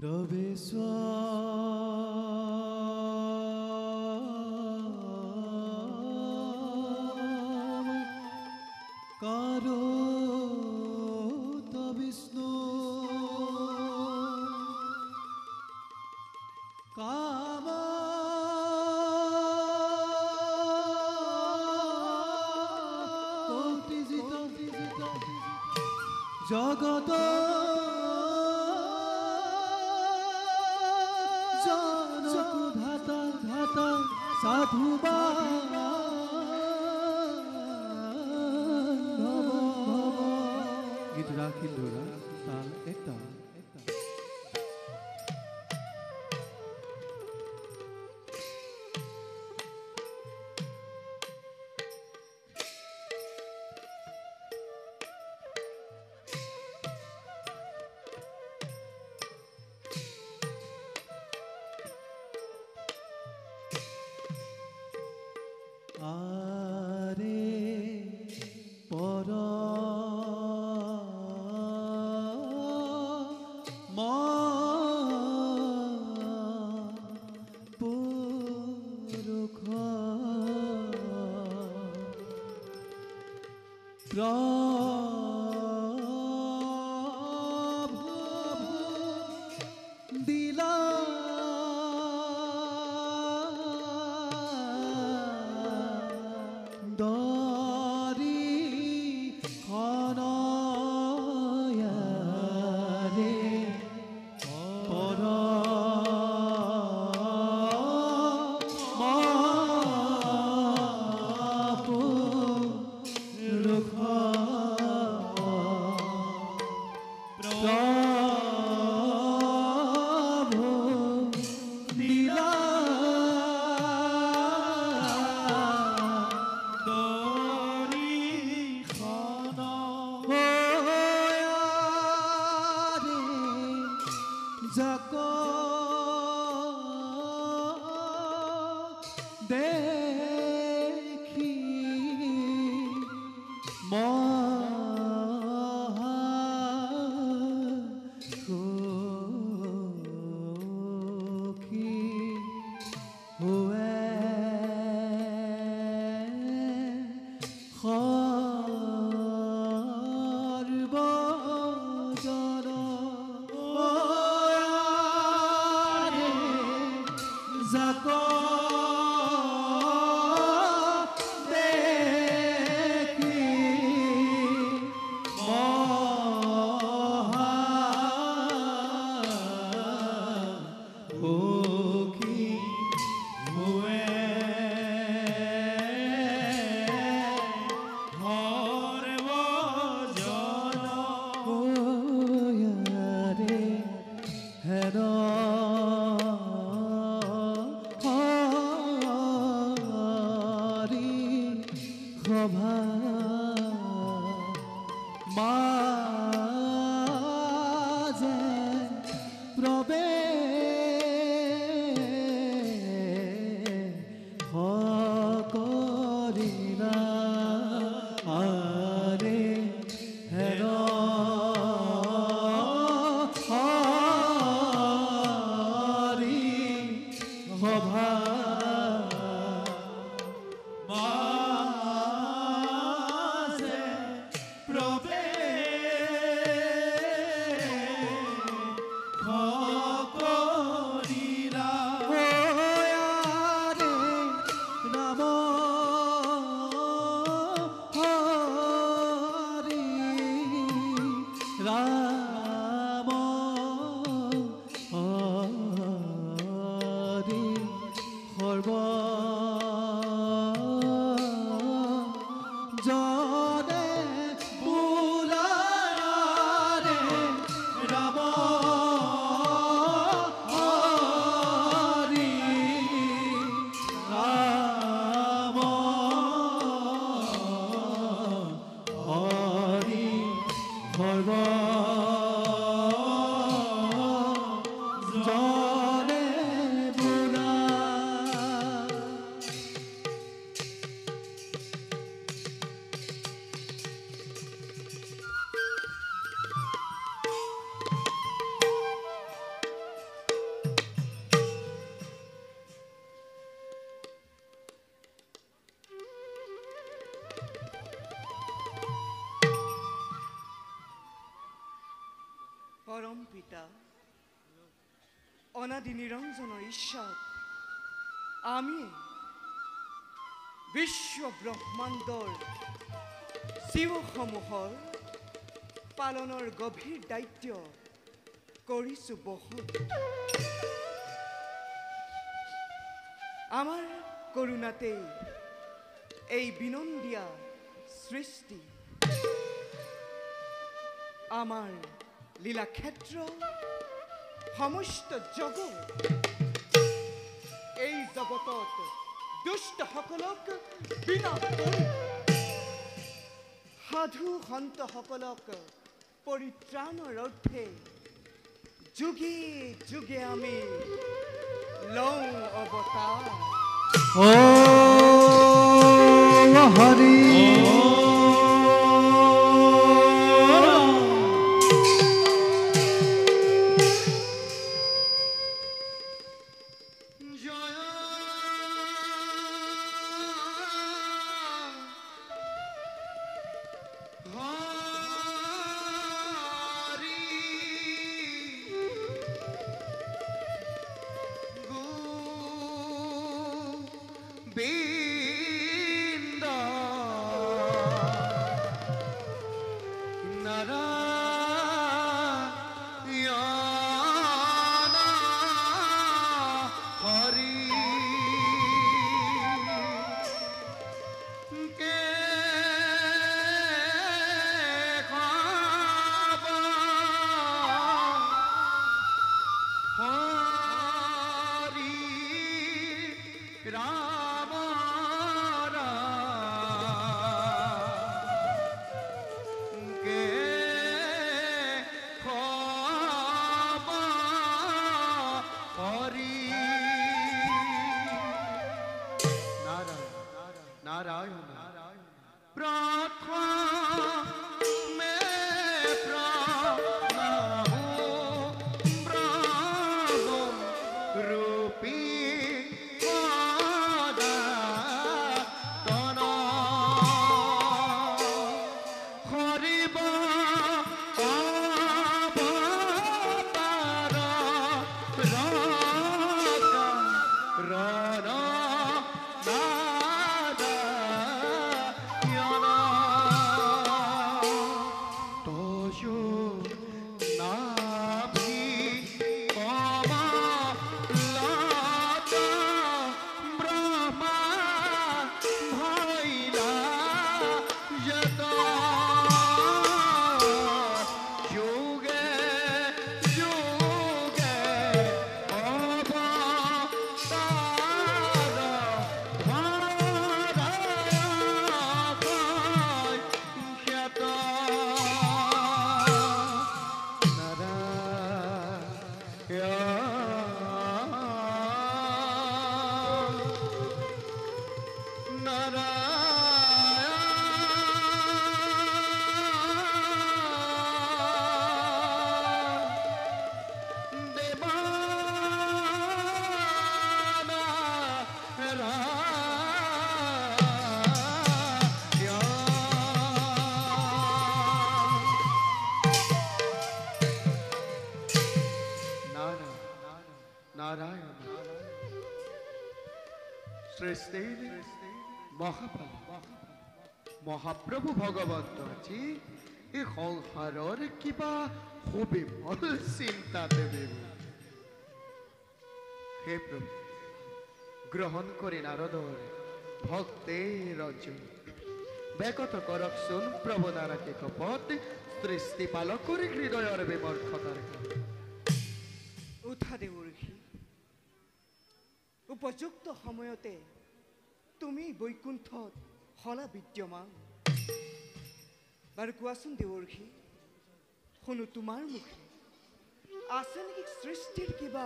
रवेश्वर कारो विष्णु काम जगत धाता धाता साधु गीत राखी डोरा ताल एक ताल आरे पर पुरुष प्रभु दिला देखी सुखी हुए মাঝে প্রবেশ করিলা আরে হের হরি সভা রাম হরি সর্ব জনে বুলারে রাম হরি রাম হরি সর্ব জনে বুলা পরম পিতা অনাদি নিৰঞ্জনৰ ঈশ্বৰ আমি বিশ্ব ব্ৰহ্মাণ্ডৰ জীৱসমূহৰ পালনৰ গভীৰ দায়িত্ব কৰিছো বহন আমাৰ কৰুণাতে এই বিনন্দিয়া সৃষ্টি আমাৰ লীলাক্ষেত্ৰ সমস্ত জগৎ এই জগতত দুষ্ট সকলক বিনাশ কৰি সাধু সন্ত সকলক পৰিত্ৰাণৰ অৰ্থে যুগে যুগে আমি লওঁ অৱতাৰ ও হৰি মহাপ্ৰভু ভগৱন্ত আজি এই সংসাৰৰ কিবা সুবিমল চিন্তাতে হে প্ৰভু গ্ৰহণ কৰি নাৰদৰ ভক্তেৰ ৰজ্জু বেকত কৰকচোন প্ৰভু নাৰাকে কপত সৃষ্টি পালকৰ হৃদয়ৰ বিমৰ্ষতাৰ উঠা দেৱৰ্ষি উপযুক্ত সময়তে তুমি বৈকুণ্ঠত হলা বিদ্যমান বাৰু কোৱাচোন দেৱৰ্ষি শুনো তোমাৰ মুখে আছে নেকি সৃষ্টিৰ কিবা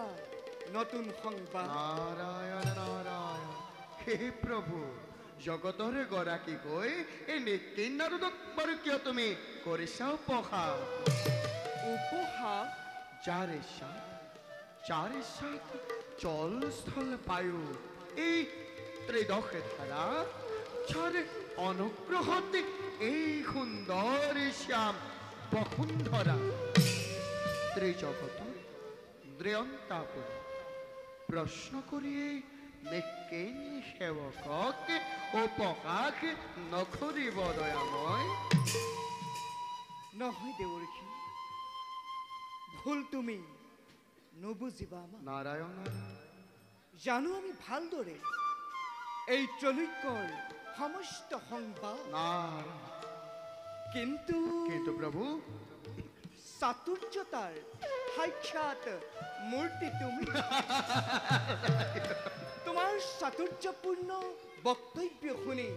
নতুন সংবাদ নাৰায়ণ নাৰায়ণ হে প্ৰভু জগতৰ গৰাকী গৈ এই নিকিন নাৰদক বাৰু কিয় তুমি কৰিছা উপহাস যাৰ ইচ্ছাত চল স্থল পায়ো এই ত্ৰিদশে ধাৰা যাৰ অনুগ্ৰহতে এই সুন্দৰ শ্যাম বসুন্ধৰা ত্ৰিজগত দ্ৰেয়ন্তাপন প্ৰশ্ন কৰিয়ে নেকেন সেবকক ও পকাক নখৰিব দয়াময়। নহয় দেৱৰ্ষি, ভুল তুমি নুবুজিবা আমাক। নাৰায়ণ নাৰায়ণ। জানো আমি ভালদৰে এই ত্ৰৈলোক্যৰ সমস্ত সংবাদ, নাৰায়ণ। কিন্তু কিন্তু প্ৰভু চাতুৰ্যতাৰ সাক্ষাৎ মূৰ্তি তুমি। তোমাৰ চাতুৰ্যপূৰ্ণ বক্তব্য শুনি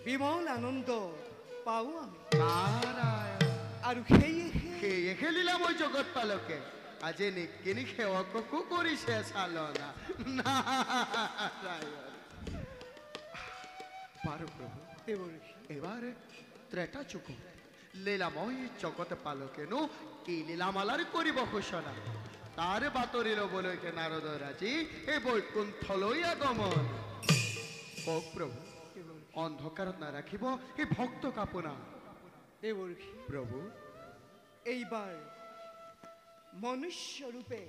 বিমল আনন্দ পাওঁ আমি, নাৰায়ণ। আৰু সেয়েহে সেয়ে খেলিলাম ওই জগৎ পালকে আজি নিকিনি সেৱককো কৰিছে চালনা। নাৰায়ণ। পাৰো প্ৰভু দেৱৰ্ষি, এবার ত্রেটা চুক লীলাময় জগৎ পালকেনো এই লীলামালার করিব ঘোষণা। তার বাতরি লবলৈকে নারদ রাজি এই বৈকুণ্ঠলৈ আগমন। কক প্রভু অন্ধকাৰত নাৰাখিব এই ভক্ত কাপনা। দেৱৰ্ষি, প্ৰভু এইবাৰ মনুষ্য ৰূপে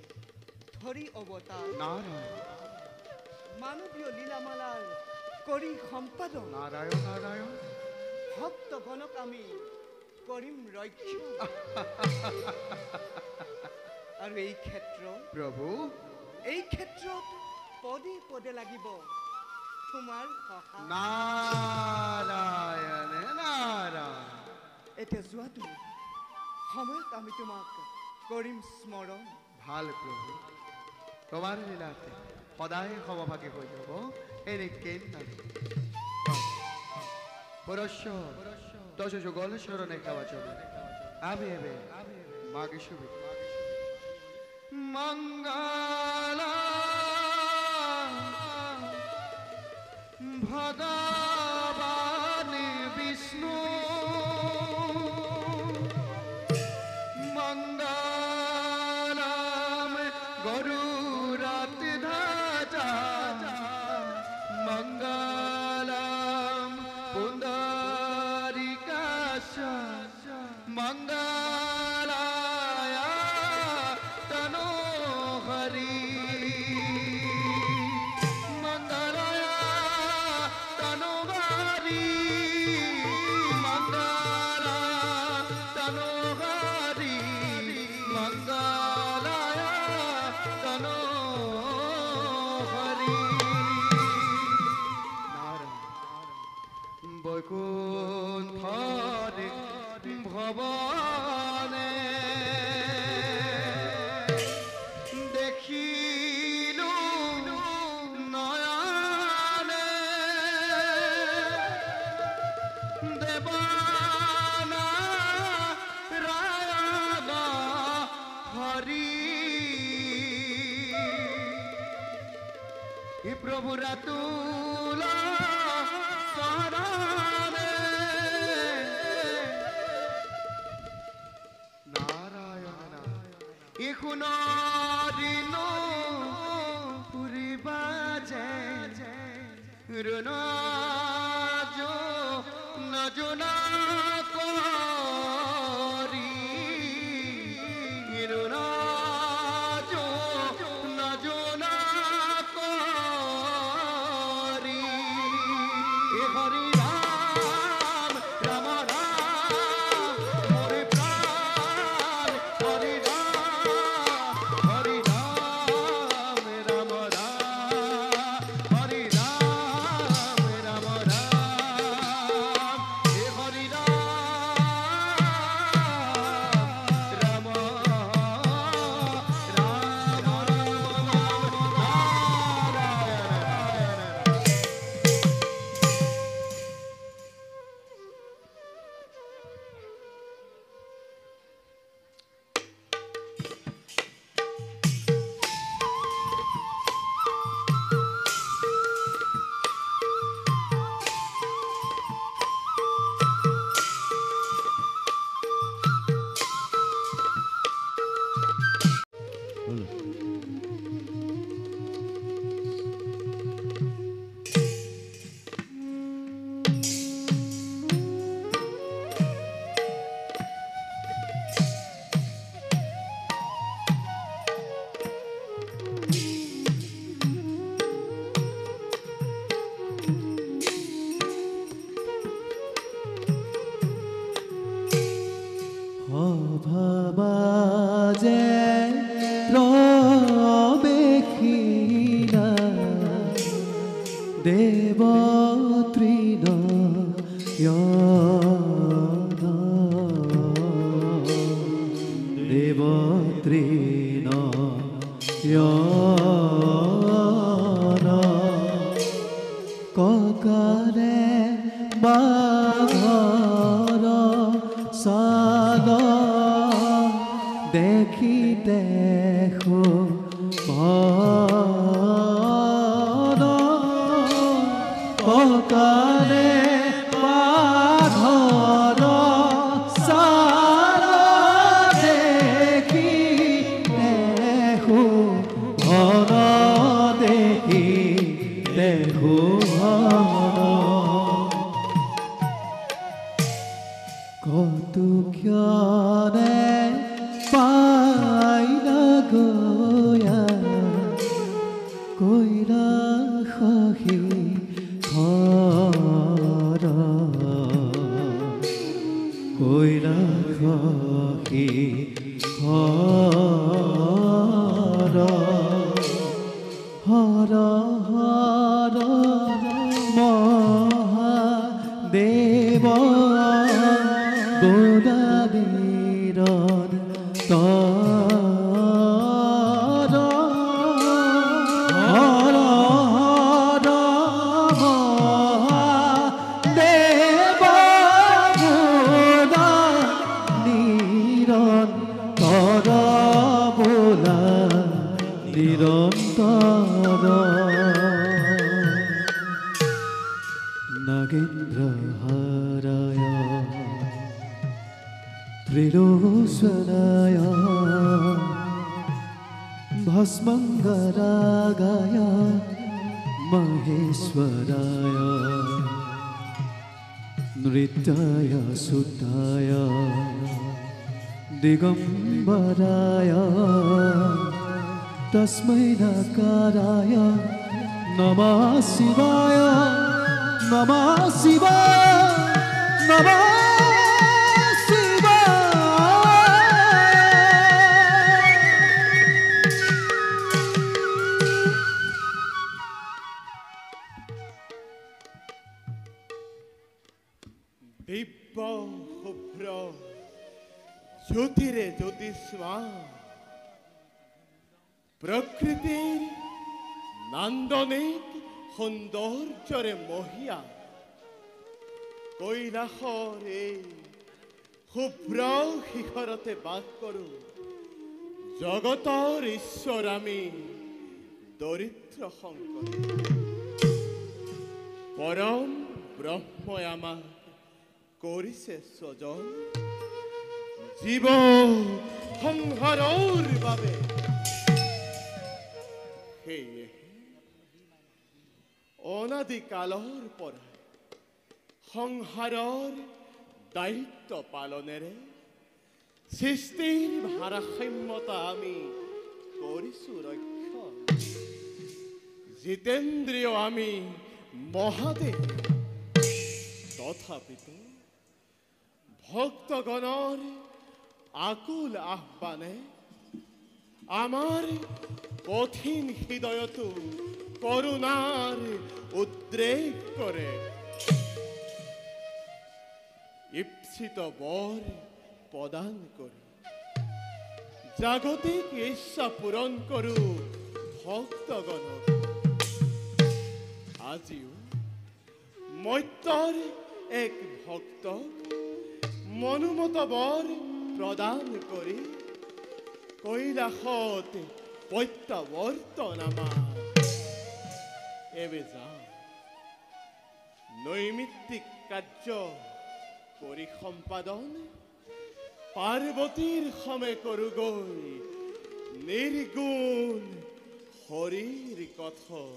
ধৰি অৱতাৰ, নাৰায়ণ মানৱীয় লীলামালাৰ কৰি সম্পাদন, নাৰায়ণ নাৰায়ণ। ভক্তগণক আমি কৰিম ৰক্ষণ। আৰু এই ক্ষেত্ৰত প্ৰভু পদে পদে লাগিব তোমাৰ সহায়। নাৰায়ণ নাৰায়ণ। এতিয়া যোৱা তুমি, সময়ত আমি তোমাক কৰিম স্মৰণ। ভাল প্রভু তোমার লীলাতে সদায় সমভাগী হৈ যাব এনে কেন নারী পরশ দশ যুগল শরণে খাওয়া চলে আমি এবে মাগে শুভে মঙ্গলা ভগবান বিষ্ণু মঙ্গলম গরুরাত ধ্বজা মঙ্গলম পুণ্ডরিকাশ মঙ্গলায় তনো হরি মঙ্গলায় তনো হরি মঙ্গলা তনো হরি মঙ্গলায় তনো হরি নারায়ণ বৈকুণ্ঠে ভবনে দেখিলো নয়নে দেবানা রায়ণ হরি হে প্রভু রাতুল শরণে নারায়ণ এখন দিন পুরিবা যে রুণ নজনা করি রুণ নজনা করি এ হরি রাম রাম রাম হরে প্রাণ হরি রাম রাম রাম হরি রাম রাম রাম এ হরি রাম দেব তৃণ দেব তৃণ ককালে বাঘৰ সাগ দেখিতে ককালে বাঘৰ সাগ দেখিতে ঘৰ দেখিতে কতুক্ষণে পাইল গয়া কৈলাসী ঘৰ কৈলাসী ঘৰ হৰ হৰ মহাদেৱ গোদাবীৰণ তৰ হৰ হৰ মহাদেৱ গোদাবীৰণ তৰ বোলা নিৰন্তৰ নাগেন্দ্ৰ হারায় ত্রিলোচনায় ভস্মঙ্গরাগায় মহেশ্বরায় নৃত্যায় সুতায় দিগম্বরায় তস্मै নকারায় নমঃ শিবায় নমঃ শিবায় নমঃ দিব্য শুভ্র জ্যোতিরে জ্যোতিষ্মান প্রকৃতির নান্দনিক সৌন্দৰ্যৰে মহিয়া কৈলাসৰ এই শুভ্ৰ শিখৰতে বাস কৰো জগতৰ ঈশ্বৰ আমি দৰিদ্ৰ শংকৰ পৰম ব্ৰহ্মই আমাক কৰিছে স্বজন জীৱ সংহাৰৰ বাবে সেয়ে অনাদিকালৰ পৰা সংহাৰৰ দায়িত্ব পালনেৰে সৃষ্টিৰ ভাৰসাম্যতা আমি কৰিছো ৰক্ষণ জিতেন্দ্ৰিয় আমি মহাদেৱ তথাপিতো ভক্তগণৰ আকুল আহ্বানে আমাৰ কঠিন হৃদয়তো কৰুণাৰ উদ্ৰেক কৰে ইপ্সিত বৰ প্ৰদান কৰি জাগতিক ইচ্ছা পূৰণ কৰু ভক্তগণ আজিও মত্যৰ এক ভক্ত মনোমত বৰ প্ৰদান কৰি কৈলাসত প্ৰত্যাৱৰ্তন আমাৰ এবে যাওঁ নৈমিত্তিক কাৰ্য কৰি সম্পাদন পাৰ্বতীৰ সমে কৰোগৈ নিৰ্গুণ হৰিৰ কথন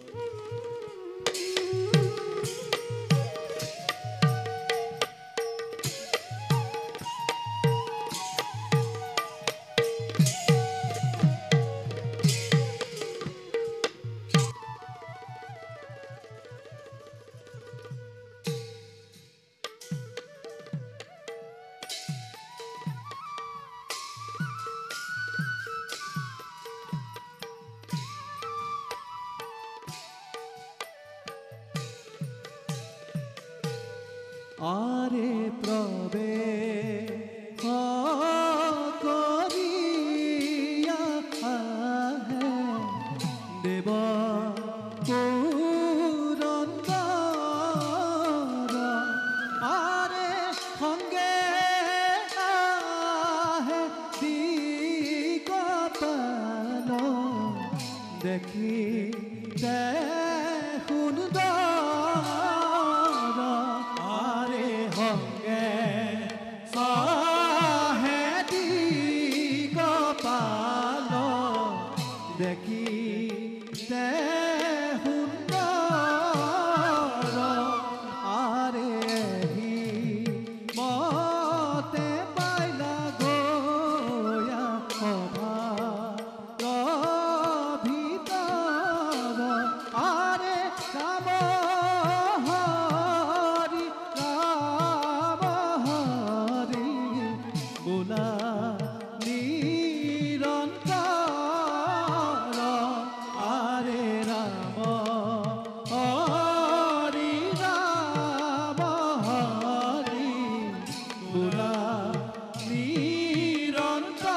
আরে প্রবে করিয়া আহে দেব পুরন্দর আরে সঙ্গে আহে দিগপাল দেখি সুন্দর আরে সঙ্গে আহে দিগপাল দেখি সুন্দর আরে মতে পাইলা গয়া অভার ভিতর আরে রাম হরি বোলা নিরন্তর আরে রাম হরি বোলা নিরন্তর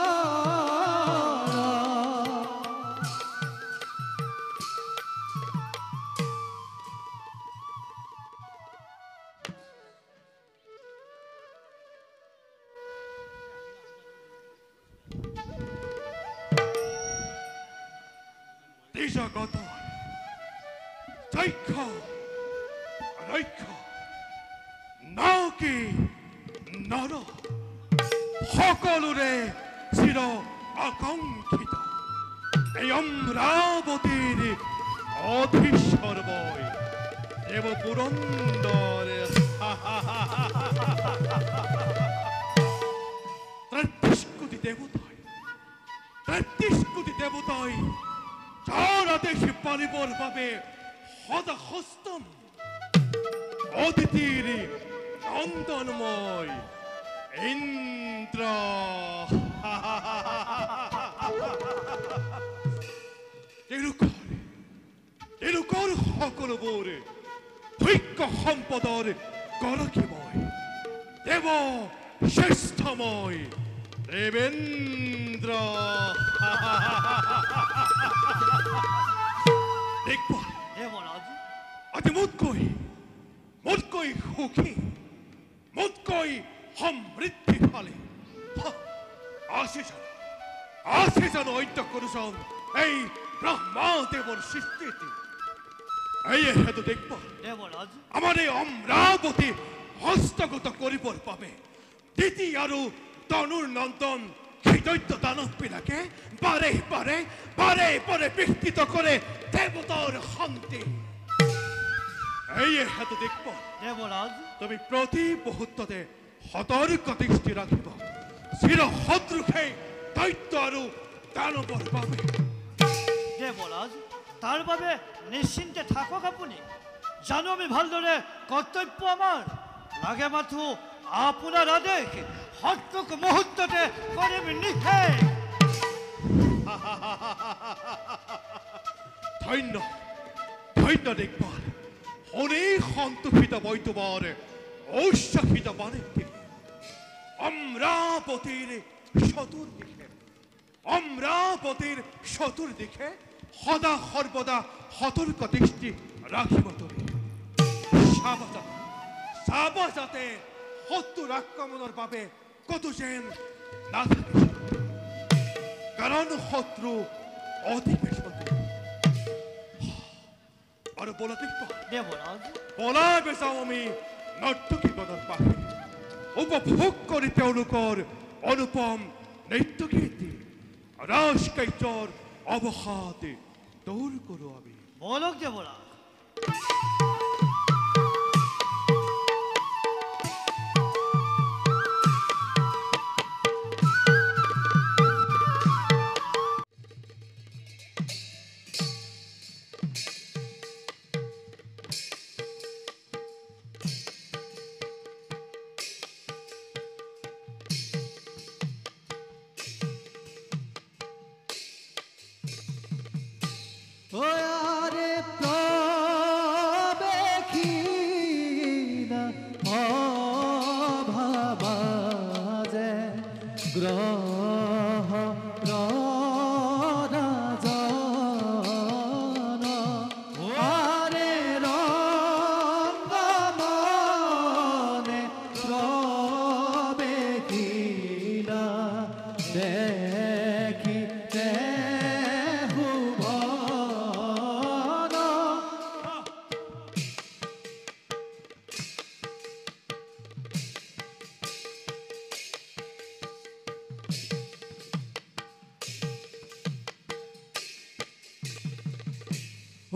দিশাগত দক্ষ রৈক্ষ নাকি নর সকলোৰে চিৰ আকাংক্ষিত এই অমৰাৱতীৰ অধীশ্বৰ বৈ দেৱ পুৰন্দৰ ৩৩ কোটি দেৱতাই ৩৩ কোটি দেৱতাই যাৰ আদেশ পালিবৰ বাবে সদাহস্তম অদিতিৰ নন্দনময় ইন্দ্ৰ তেওঁলোকৰ সকলোবোৰ ঐক্য সম্পদৰ গৰাকীময় দেৱ শ্ৰেষ্ঠময় দেবেন্দ্ৰ দেখবাল আজি মোতকৈ সুখী মোতকৈ সমৃদ্ধিশালী আছে জানো অদ্য কৰোচোন এই ব্ৰহ্মাদেৱৰ সৃষ্টিটি এয়ে হেতু দেখবাল আমাৰ এই অমৰাৱতী হস্তগত কৰিবৰ বাবে দিতি আৰু তনুৰ নন্দন সেই দৈত্য দানৱবিলাকে বাৰে বাৰে বিস্তৃত কৰে দেৱতাৰ শান্তি এয়ে হেতু দেখবাল তুমি প্ৰতি মুহূৰ্ততে সতৰ্ক দৃষ্টি ৰাখিব চিৰ শত্ৰুষে দৈত্য আৰু দানৱৰ বাবে দেৱৰাজ তাৰ বাবে নিশ্চিন্তে থাকক আপুনি জানো আমি ভালদৰে কৰ্তব্য আমাৰ লাগে মাথো আপোনাৰ আদেশ সত্যক মুহূৰ্ততে কৰিম নিষেধ ধন্য দেখবাল অনেক সন্তোষিত বই তোমাৰ ঔৎসাহিত মানে অমৰাবতীৰ চতুৰ্দিকে সদা সৰ্বদা সতৰ্ক দৃষ্টি ৰাখিব তুমি চাবা যাতে শত্ৰুৰ আক্ৰমণৰ বাবে কতো যেন নাথাকে কাৰণ শত্ৰু অতি বেছি আৰু বলা যাওঁ আমি নৰ্তকীগণৰ পাশে উপভোগ কৰি তেওঁলোকৰ অনুপম নৃত্য গীতি ৰাস কাৰ্যৰ অৱসাদ দূৰ কৰোঁ আমি বলক দেৱৰাজ আৰে প্ৰবেখিনা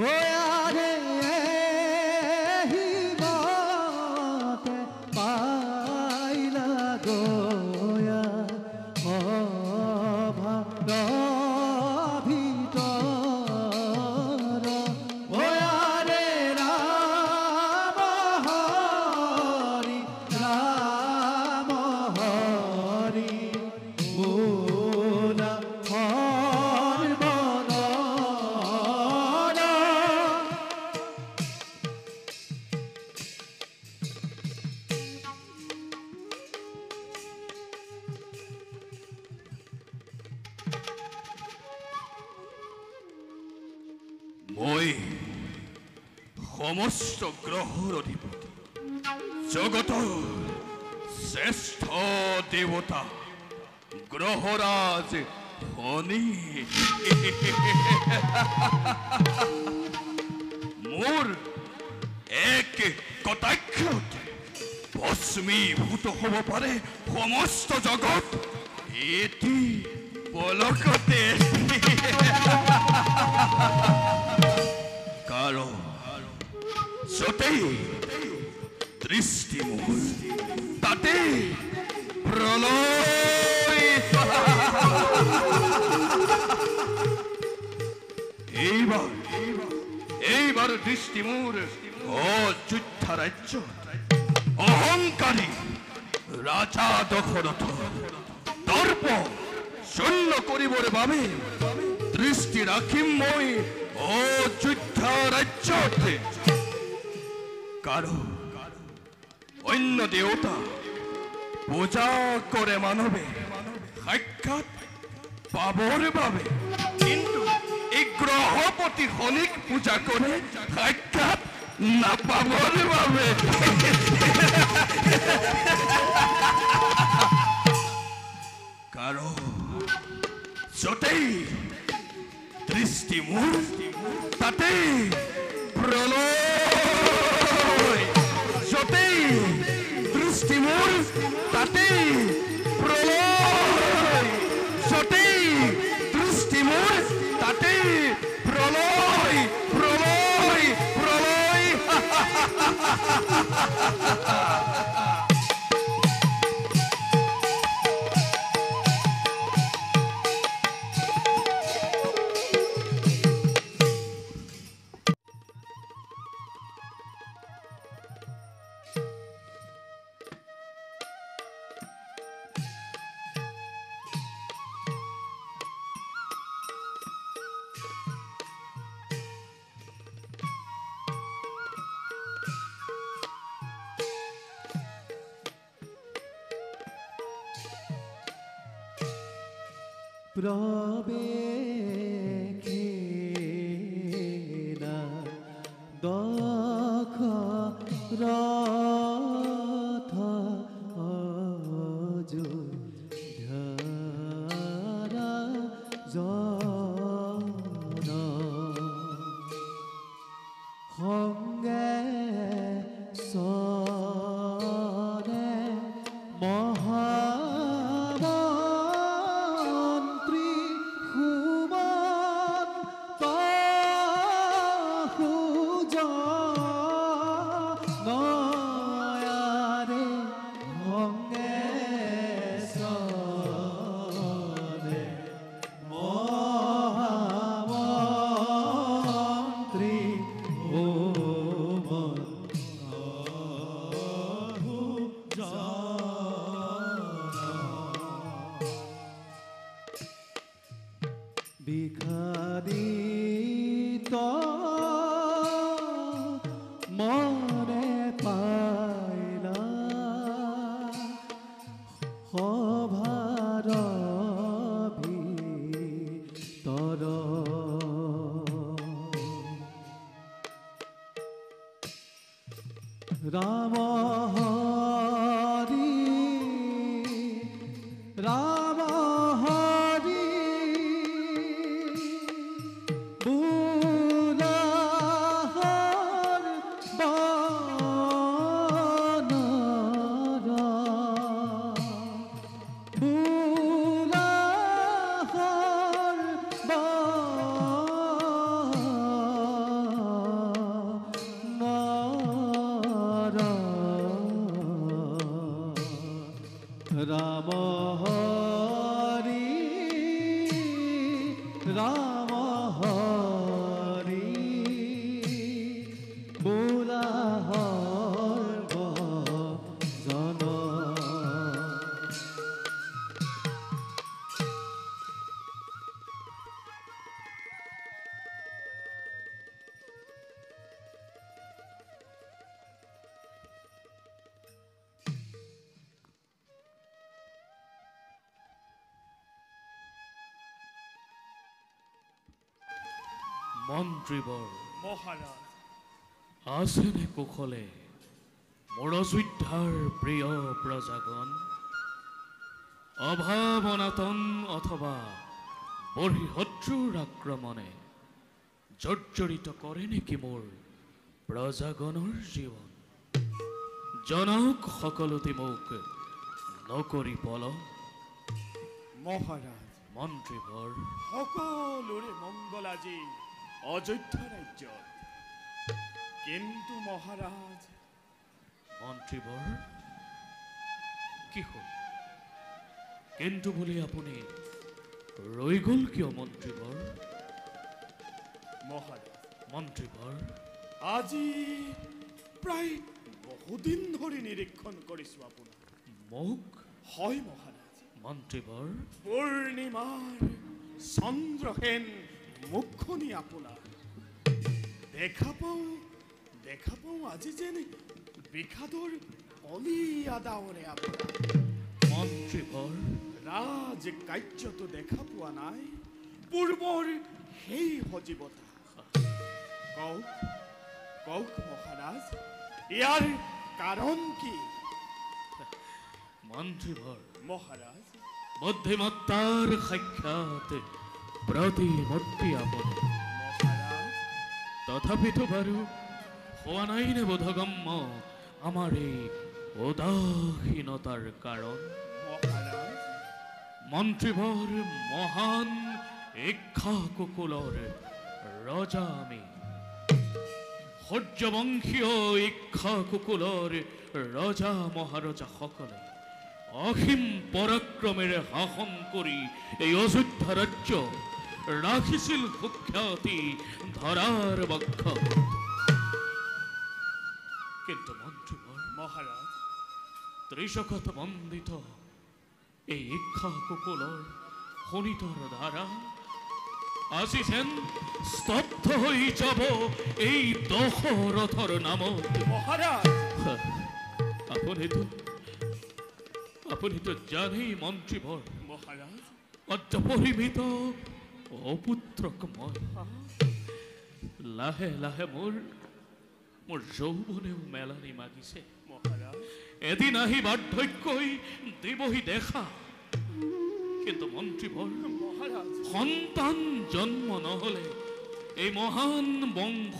আৰে হিমতে পাইলা গয়া অভাৰ ভিতৰ আৰে ৰাম হৰি ৰাম হৰি মোনা হৰবদন মই সমস্ত গ্ৰহৰ অধিপতি জগতৰ শ্ৰেষ্ঠ দেৱতা গ্ৰহৰাজ শনি মোৰ এক কটাক্ষত ভস্মীভূত হ'ব পাৰে সমস্ত জগত এটি পলকতে কাৰণ য'তেই দৃষ্টি মোৰ তাতেই প্ৰলয় এইবাৰ দৃষ্টি মোৰ অযোধ্যা ৰাজ্য অহংকাৰী ৰাজা দশৰথ দৰ্প শূন্য কৰিবৰ বাবে দৃষ্টি ৰাখিম মই অযোধ্যা ৰাজ্যত কাৰো অন্য দেৱতা পূজা কৰে মানৱে সাক্ষাৎ পাবৰ বাবে কিন্তু এই গ্ৰহপতি শনিক পূজা কৰে সাক্ষাৎ নাপাবৰ বাবে কাৰো য'তেই দৃষ্টি মোৰ তাতেই প্ৰলয় য'তেই দৃষ্টি মোৰ তাতেই প্ৰলয় য'তেই দৃষ্টি মোৰ তাতেই প্ৰলয় প্ৰলয় প্ৰলয় প্রবেক্ষেনা দশরথ অযোধ্যারা জন সঙ্গে সনে মহামন্ত্রী সুমন্ত সুজনয়ারে সঙ্গে সনে মহামন্ত্রী বিখাদিত মনে পাইলা সভার ভিতর রাম হরি রাম হরি বুলাহর বানর বুলাহর বানর মন্ত্ৰীবৰ মহাৰাজ আছেনে কুশলে মোৰ অযোধ্যাৰ প্ৰিয় প্ৰজাগণ অভাৱ অনাটন অথবা বঢ়ি শত্ৰুৰ আক্ৰমণে জৰ্জৰিত কৰে নেকি মোৰ প্ৰজাগণৰ জীৱন জনক সকলোতে মোক নকৰি পলম মহাৰাজ মন্ত্ৰীবৰ সকলোৰে মংগল আজি অযোধ্যা ৰাজ্যত কিন্তু মহাৰাজ মন্ত্ৰীবৰ কি হ'ল কিন্তু বুলি আপুনি ৰৈ গ'ল কিয় মন্ত্ৰীবৰ মহাৰাজ মন্ত্ৰীবৰ আজি প্ৰায় বহুদিন ধৰি নিৰীক্ষণ কৰিছোঁ আপোনাক মোক হয় মহাৰাজ মন্ত্ৰীবৰ পূৰ্ণিমাৰ চন্দ্ৰহেন মুখনি আপোনাৰ দেখা পাওঁ আজি যেন বিষাদৰ অলিয়া ডাৱৰে আপোনাৰ মন্ত্ৰীবৰ ৰাজ কাৰ্যটো দেখা পোৱা নাই পূৰ্বৰ সেই সজীৱতা কওক মহাৰাজ ইয়াৰ কাৰণ কি মন্ত্ৰীবৰ মহাৰাজ বুদ্ধিমত্তাৰ সাক্ষাৎ প্ৰতিমূৰ্তি আপুনি মহাৰাজ তথাপিতো বাৰু হোৱা নাই নে বোধগম্য আমাৰ এই উদাসীনতাৰ কাৰণ মহাৰাজ মন্ত্ৰীবৰ মহান ইক্ষাকুকুলৰ ৰজা আমি সূৰ্যবংশীয় ইক্ষাকুকুলৰ ৰজা মহাৰজাসকলে অসীম পৰাক্ৰমেৰে শাসন কৰি এই অযোধ্যা ৰাজ্য ৰাখিছিল সুখ্যাতি ধৰাৰ বক্ষ কিন্তু মন্ত্ৰীবৰ মহাৰাজ ত্ৰিশকত বন্দিত এই ইক্ষাকুকুলৰ শোণিতৰ ধাৰা আজি যেন স্তব্ধ হৈ যাব এই দশৰথৰ নামত মহাৰাজ আপুনিতো জানেই মন্ত্ৰীবৰ মহাৰাজ অদ্যপৰিমিত অপুত্ৰক মই লাহে লাহে মোৰ যৌৱনেও মেলানি মাগিছে মহাৰাজ এদিন আহি বাৰ্ধক্যই দিবহি দেখা কিন্তু মন্ত্ৰীবৰ মহাৰাজ সন্তান জন্ম নহলে এই মহান বংশ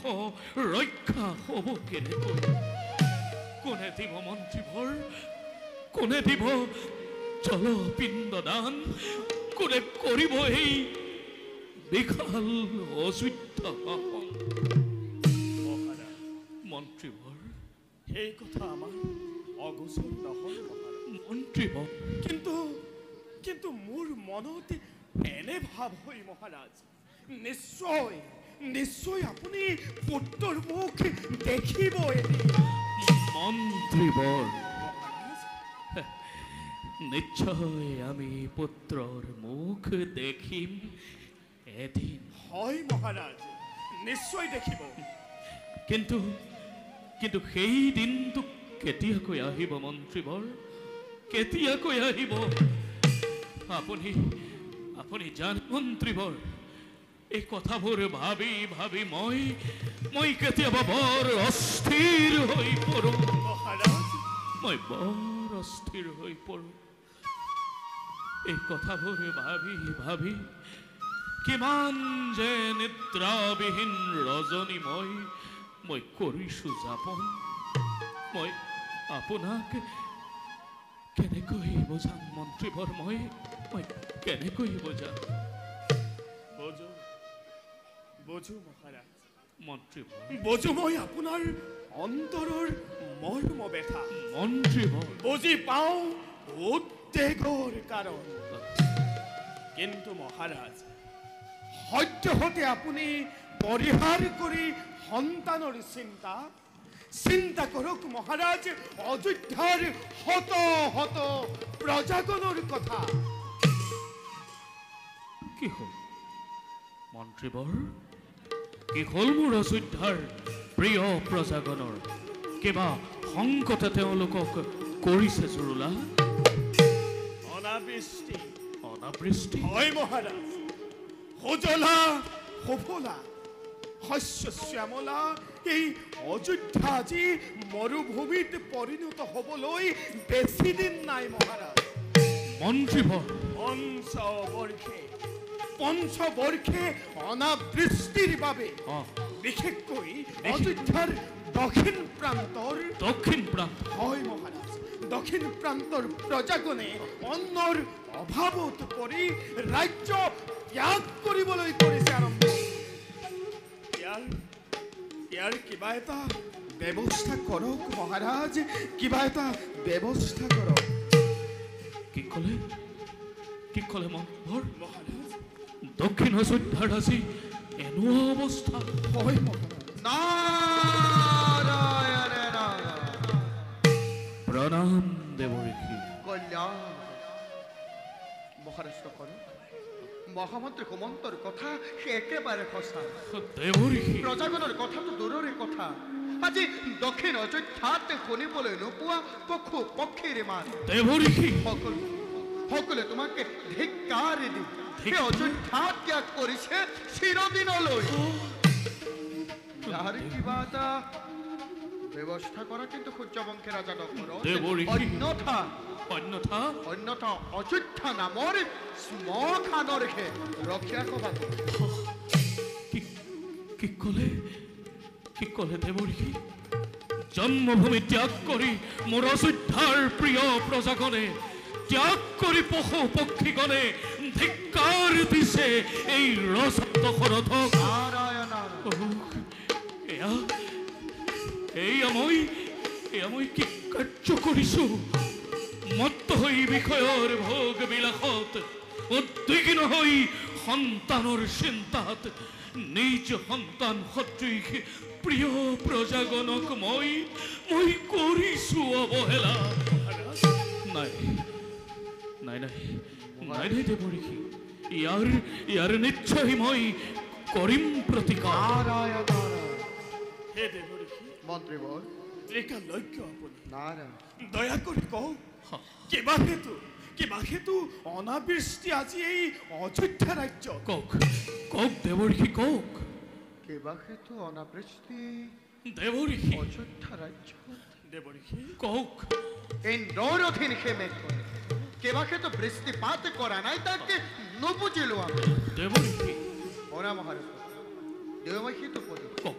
ৰক্ষা হ'ব কেনেকৈ কোনে দিব মন্ত্ৰীবৰ কোনে দিব জলপিণ্ড দান কোনে কৰিব এই বিশাল অযোধ্যা শাসন মহাৰাজ মন্ত্ৰীবৰ সেই কথা আমাৰ অগোচৰ নহয় মহাৰাজ মন্ত্ৰীবৰ কিন্তু মোৰ মনত এনে ভাৱ হয় মহাৰাজ নিশ্চয় আপুনি পুত্ৰৰ মুখ দেখিবই মন্ত্ৰীবৰ মহাৰাজ নিশ্চয় আমি পুত্ৰৰ মুখ দেখিম এদিন হয় মহাৰাজ নিশ্চয় দেখিব কিন্তু সেই দিনটো কেতিয়াকৈ আহিব মন্ত্ৰীবৰ কেতিয়াকৈ আহিব আপুনি জানে মন্ত্ৰীবৰ এই কথাবোৰ ভাবি ভাবি মই কেতিয়াবা বৰ অস্থিৰ হৈ পৰোঁ মহাৰাজ মই বৰ অস্থিৰ হৈ পৰোঁ এই কথাবোৰ ভাবি ভাবি কিমান যে নিদ্ৰাবিহীন ৰজনী মই কৰিছোঁ যাপন মই আপোনাক কেনেকৈ বুজাম মন্ত্ৰীবৰ মই কেনেকৈ বুজাম বুজো মহাৰাজ মন্ত্ৰীবৰ বুজো মই আপোনাৰ অন্তৰৰ মৰ্ম ব্যথা মন্ত্ৰীবৰ বুজি পাওঁ উদ্বেগৰ কাৰণ কিন্তু মহাৰাজ সদ্যহতে আপুনি পৰিহাৰ কৰি সন্তানৰ চিন্তা কৰক মহাৰাজ অযোধ্যাৰ শত শত প্ৰজাগণৰ কথা কি হ'ল মন্ত্ৰীবৰ কি হ'ল মোৰ অযোধ্যাৰ প্ৰিয় প্ৰজাগণৰ কিবা সংকটে তেওঁলোকক কৰিছে জুৰুলা অনাবৃষ্টি অনাবৃষ্টি হয় মহাৰাজ সুজলা সুফলা শস্য শ্যামলা এই অযোধ্যা আজি মৰুভূমিত পৰিণত হবলৈ বেছি দিন নাই মহাৰাজ। মন্ত্ৰীভৰ পঞ্চবৰ্ষে অনাবৃষ্টিৰ বাবে বিশেষকৈ অযোধ্যাৰ দক্ষিণ প্ৰান্তৰ হয় মহাৰাজ, দক্ষিণ প্ৰান্তৰ প্ৰজাগণে অন্নৰ অভাৱত পৰি ৰাজ্য ত্যাগ কৰিবলৈ কৰিছে আৰম্ভ। ইয়াৰ কিবা এটা ব্যৱস্থা কৰক মহাৰাজ, কিবা এটা ব্যৱস্থা কৰক। কি ক'লে মন্ত্ৰীভৰ? মহাৰাজ দক্ষিণ অযোধ্যাৰ আজি এনেকুৱা অৱস্থা। হয় মহাৰাজ। নাৰায়ণে নাৰায়ণ। প্ৰণাম দেৱঋষি। কল্যাণ মহাৰাজ সকল, মহামন্ত্ৰী সুমন্তৰ কথা সে একেবাৰে সঁচা। দেৱঋষি প্ৰজাগণৰ কথাটো দূৰৰে কথা, আজি দক্ষিণ অযোধ্যাত শুনিবলৈ নোপোৱা পশু পক্ষীৰ মাত। দেৱঋষি সকলোৱে তোমাকে ধিক্কাৰ দি সেই অযোধ্যা ত্যাগ কৰিছে চিৰদিনলৈ। ইয়াৰ কিবা এটা ব্যৱস্থা কৰা কিন্তু সূৰ্যবংশী ৰাজা দশৰথ, দেৱঋষি। অন্যথা অযোধ্যা নামৰ শ্মশানৰ ৰক্ষা সভা কি ক'লে দেৱঋষি? জন্মভূমি ত্যাগ কৰি মোৰ অযোধ্যাৰ প্ৰিয় প্ৰজাগণে, ত্যাগ কৰি পশু পক্ষীগণে ধিক্কাৰ দিছে এই ৰজা দশৰথক। নাৰায়ণ। এয়া মই কি কাৰ্য কৰিছো? মত্ত হৈ বিষয়ৰ ভোগ বিলাসত, উদ্বিগ্ন হৈ সন্তানৰ চিন্তাত নিজ সন্তান সদৃশ প্ৰিয় প্ৰজাগণক মই কৰিছো অৱহেলা। নাই দেৱঋষি, ইয়াৰ নিশ্চয় মই কৰিম প্ৰতিকাৰ। হে দেৱঋষি, মন্ত্ৰীবৰ ত্ৰিকালজ্ঞ আপুনি, নাৰায়ণ। দয়া কৰি কওক কিবা হেতু অনাবৃষ্টি আজি এই অযোধ্যা ৰাজ্য। কওক দেৱঋষি, কওক কিবা হেতু অনাবৃষ্টি দেৱঋষি, অযোধ্যা ৰাজ্য। দেৱঋষি কওক। ইন্দ্ৰৰ অধীন সেমে কৰে, কিবা হেতু বৃষ্টিপাত কৰা নাই তাকে নুবুজিলো আমি। দেৱঋষি, ওরা মহারাজ দেবমহিত পরি কওক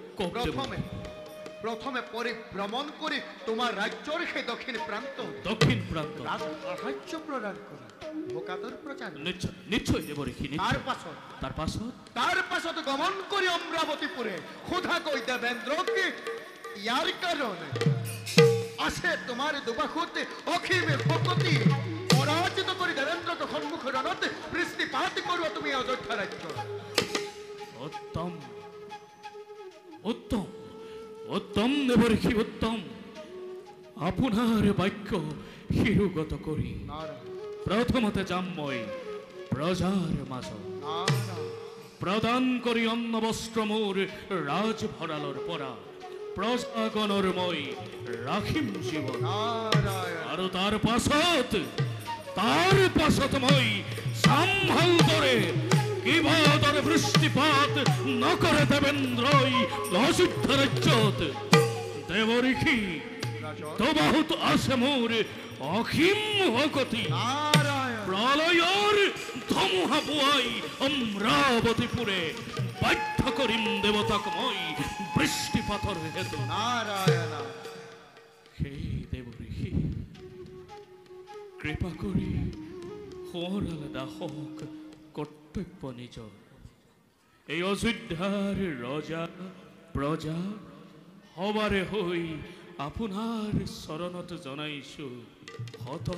প্রথমে পরিভ্রমণ করে তোমার রাজ্যর সেই দক্ষিণ প্রান্ত সাহায্য প্রদান করে ভোকাতর প্রচার নিশ্চয় দেবঋষি। তার পাছত গমন করে অমরাবতীপুরে ক্ষুধা কই দেবেন্দ্রকে ইয়ার কারণে আছে তোমার দুবাহুতে অখিমে ভকতি পরাজিত করে দেবেন্দ্রকে সম্মুখ রণতে বৃষ্টিপাত করো তুমি অযোধ্যা রাজ্য। উত্তম উত্তম উত্তম দেবঋষি, উত্তম। আপোনাৰ বাক্য শিৰোগত কৰি প্ৰথমতে যাম মই প্ৰজাৰ মাজত, প্ৰদান কৰি অন্ন বস্ত্ৰ মোৰ ৰাজভঁৰালৰ পৰা প্ৰজাগণৰ মই ৰাখিম জীৱন। আৰু তাৰ পাছত মই চাম ভালদৰে কিবা দৰে বৃষ্টিপাত নকৰে দেবেন্দ্ৰই অযোধ্যা ৰাজ্যত। দেৱঋষি, দুবাহুত আছে মোৰ অসীম ভকতি, প্ৰলয়ৰ ধুমুহা বোৱাই অমৰাৱতীপুৰে বাধ্য কৰিম দেৱতাক মই বৃষ্টিপাতৰ হেতু। সেই দেৱঋষি কৃপা কৰি সোঁৱৰালে দাসক কৰ্তব্য নিজৰ। এই অযোধ্যাৰ ৰজা প্ৰজা সবাৰে হৈ আপোনাৰ চৰণত জনাইছো শত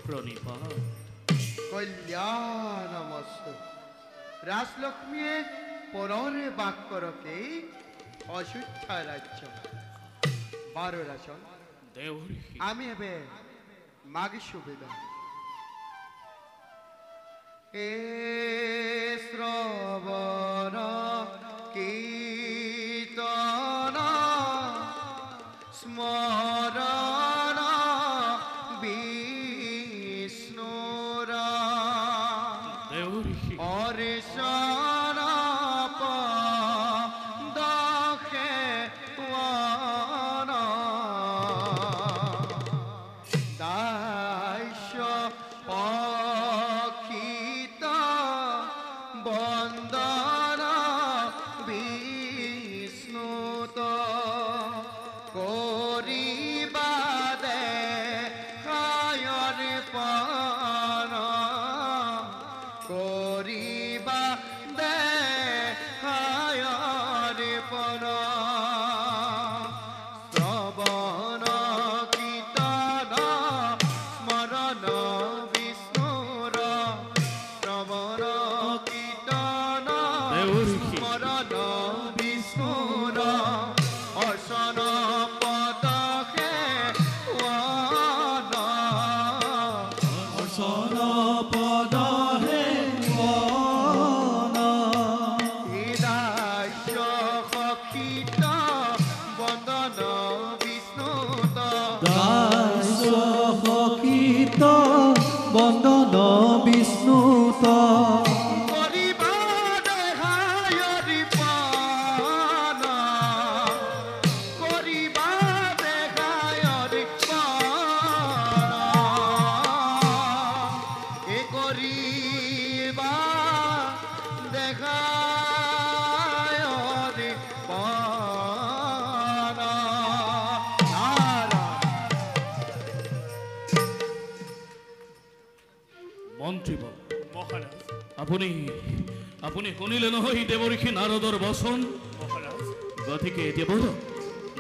প্ৰণিপাত। কল্যাণমস্তু। ৰাজলক্ষ্মীয়ে পৰৰে বাক কৰকে অযোধ্যা ৰাজ্য 12 ৰাজন দেৱঋষি, আমি এবে মাগি সুবিধা এ শ্ৰবণ কীৰ্তন স্মৰণ বিষ্ণুৰ দেৱঋষি, অৰে সৰপ মন্ত্ৰীবৰ্গ, মহাৰাজ আপুনি আপুনি শুনিলে নহয় দেৱঋষি নাৰদৰ বচন। মহাৰাজ গতিকে এতিয়া বলক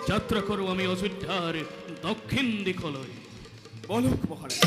যাত্ৰা কৰোঁ আমি অযোধ্যাৰ দক্ষিণ দিশলৈ। বলক মহাৰাজ।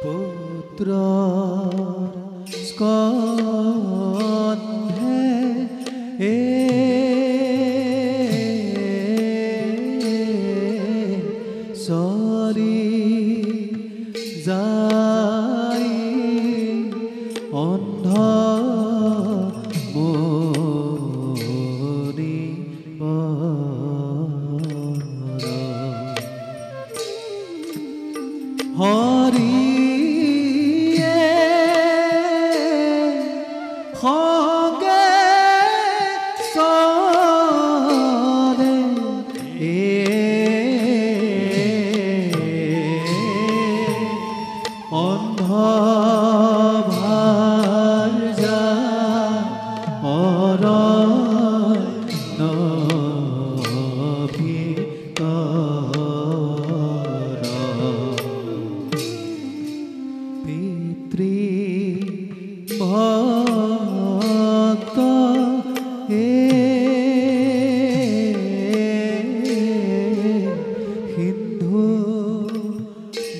পুত্ৰ স্কন্ধে চৰি যাই অন্ধ মনি হৰিয়ে সঙ্গে চলে অন্ধ ভাৰ যা পিতৃ ভক্ত সিন্ধু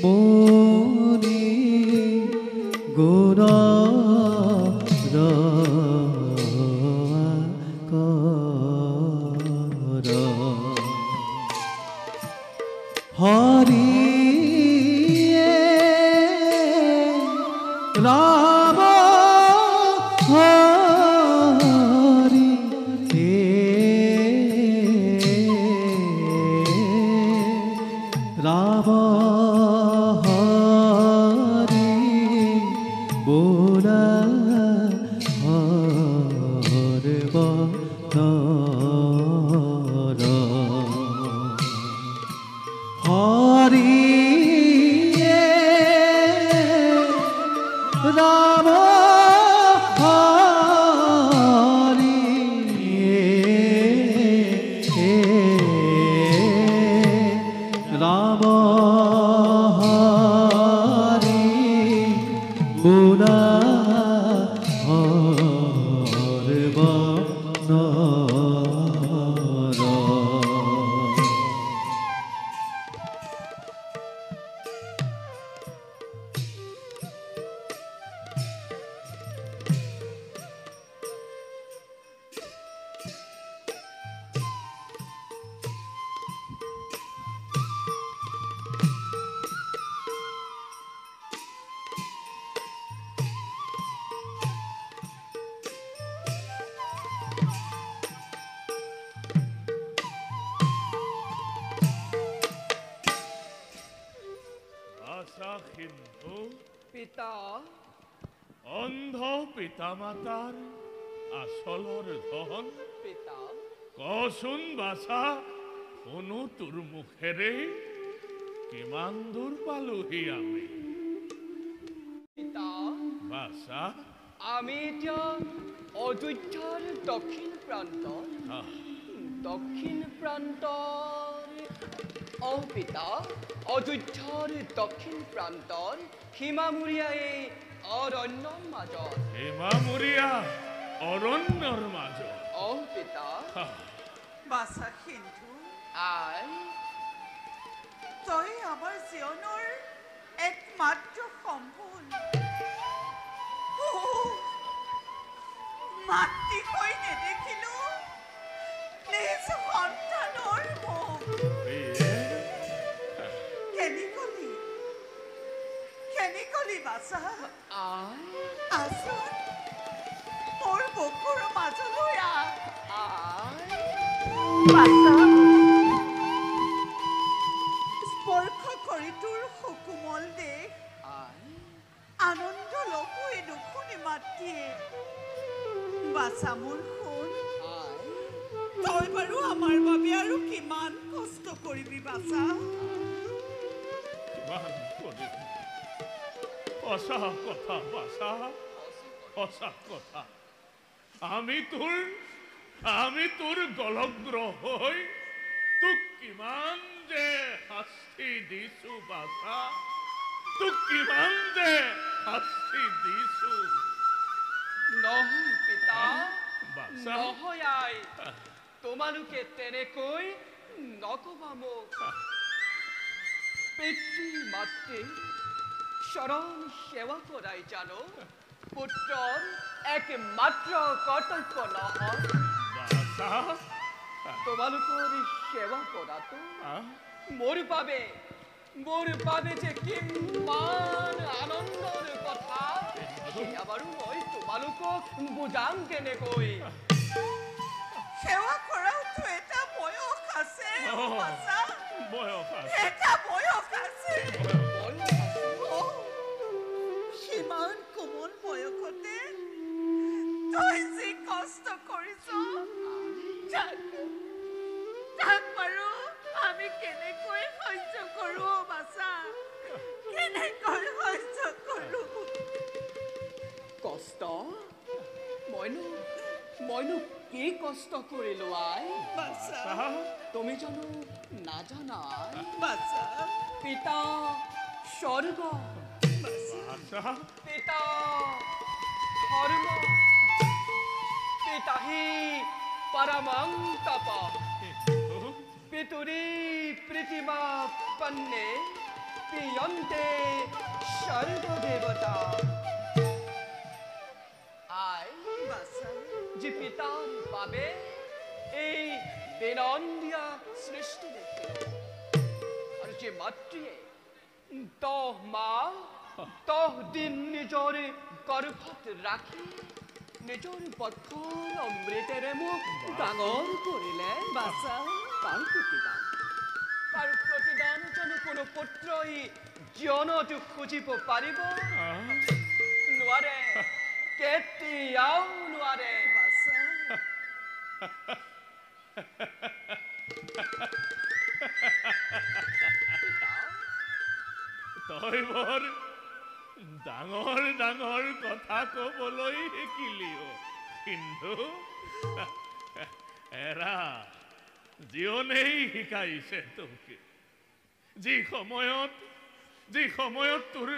মুনি গুণ হরিয়ে রাম হরি রাম হরি বোলা হরব হরিয়ে রাম হরি রাম হরি বুলা হরব আশা সিন্ধু পিতা অন্ধ পিতামাতাৰ আচলৰ ধন পিতা কচোন বাছা শুনো তোৰ মুখেৰে কিমান দূৰ পালোহি আমি পিতা বাছা আমি এতিয়া অযোধ্যাৰ দক্ষিণ প্ৰান্তত দক্ষিণ প্ৰান্তৰ পিতা অযোধ্যাৰ দক্ষিণ প্ৰান্তৰ সীমামূৰীয়া এই অৰণ্যৰ মাজত সীমামূৰীয়া অৰণ্যৰ মাজত পিতা বাছা সিন্ধু আই তই আমাৰ জীৱনৰ একমাত্ৰ সম্বল মাতৃ হৈ নেদেখিলো নিজ সন্তানৰ মুখ বুলি বাছা আই আচোন মোৰ বুকুৰ মাজলৈ আহ আই বাছা স্পৰ্শ কৰি তোৰ সুকোমল দেশ আই আনন্দ লঘুৱে নুশুনি মাতিয়ে বাছা মোৰ শুন আই তই বাৰু আমাৰ বাবে আৰু কিমান কষ্ট কৰিবি বাছা কিমান কৰিম? সঁচা কথা বাছা, সঁচা কথা। আমি তোৰ গলগ্ৰহ হৈ তোক কিমান যে শাস্তি দিছো বাছা, তোক কিমান যে শাস্তি দিছো নহয় পিতা বাছা। নহয় আই তোমালোকে তেনেকৈ নকবা মোক পিতৃ মাতৃ চৰণ সেৱা কৰাই জানো পুত্ৰৰ একমাত্ৰ কৰ্তব্য নহয় বাছা তোমালোকৰ সেৱা কৰাটো মোৰ বাবে যে কিমান আনন্দৰ কথা সেয়া বাৰু মই তোমালোকক বুজাম কেনেকৈ সেৱা কৰাওতো এটা বয়স আছে বাছা বয়স আছে। এটা বয়স আছে সিমান কোমল বয়সতে তই যি কষ্ট কৰিছ তাক বাৰু আমি কেনেকৈ সহ্য কৰো বাছা কেনেকৈ সহ্য কৰো কষ্ট মইনো কি কষ্ট কৰিলো আই বাছা তুমি জানো নাজানা আই? বাছা পিতা স্বৰ্গ বাছা পিতা ধৰ্ম পিতা হি পৰমং তপ পিতুৰী প্ৰীতিমা পন্নে পিয়ন্তে স্বৰ্গ দেৱতা আই বাছা যে পিতাৰ বাবে এই বেনন্দিয়া সৃষ্টি দেখিলো আৰু যে মাতৃয়ে 10 মাহ 10 দিন নিজৰ গৰ্ভত ৰাখি নিজৰ বক্ষৰ অমৃতেৰে মোক ডাঙৰ কৰিলে বাছা তাৰ প্ৰতিদান জানো কোনো পুত্ৰই জীৱনত খুজিব পাৰিব নোৱাৰে কেতিয়াও নোৱাৰে বাছা তই বৰ ডাঙৰ ডাঙৰ কথা কবলৈ শিকিলিও কিন্তু এৰা জীৱনেই শিকাইছে তোকে যি সময়ত তোৰ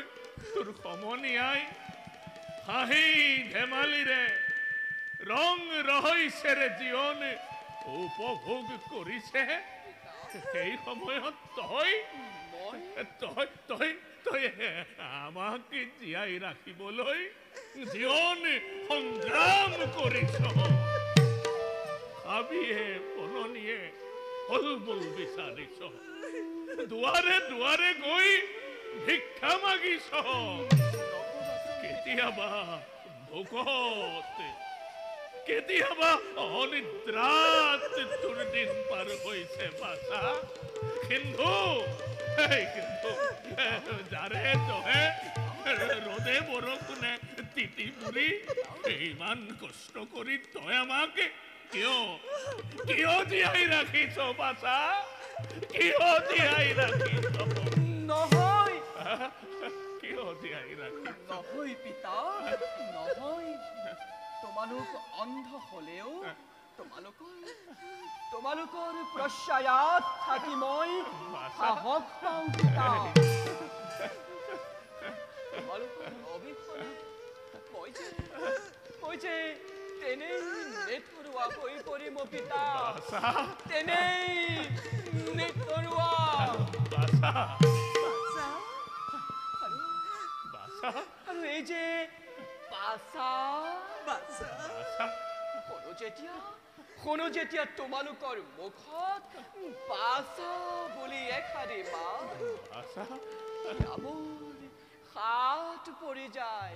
সমনীয়াই হাঁহি ধেমালিৰে ৰং ৰহস্যেৰে জীৱন উপভোগ কৰিছে সেই সময়ত তই আমাক জীয়াই ৰাখিবলৈ জীৱন সংগ্ৰাম কৰিছ ভাবিয়ে বননিয়ে ফলমূল বিচাৰিছ দুৱাৰে দুৱাৰে গৈ ভিক্ষা মাগিছ কেতিয়াবা ভোকত কেতিয়াবা অনিদ্ৰাত তোৰ দিন পাৰ হৈছে বাছা কিন্তু যাৰে তহে ৰ'দে বৰষুণে তিতি পুৰি ইমান কষ্ট কৰি তই আমাক কিয় জীয়াই ৰাখিছ বাছা কিয় জীয়াই ৰাখিছ নহয় কিয় জীয়াই ৰাখিছ নহয় পিতা নহয় তোমালোক অন্ধ হলেও তোমালোকৰ প্ৰশ্ৰয়াত থাকি মই সাহস পাওঁ পিতা তোমালোকৰ অবিহনে মই যে তেনেই নেথৰুৱা হৈ পৰিম পিতা তেনেই নেথৰুৱা আৰু এই যে শুনো যেতিয়া তোমালোকৰ মুখত পাছা বুলি এষাৰি মাত হাত পৰি যায়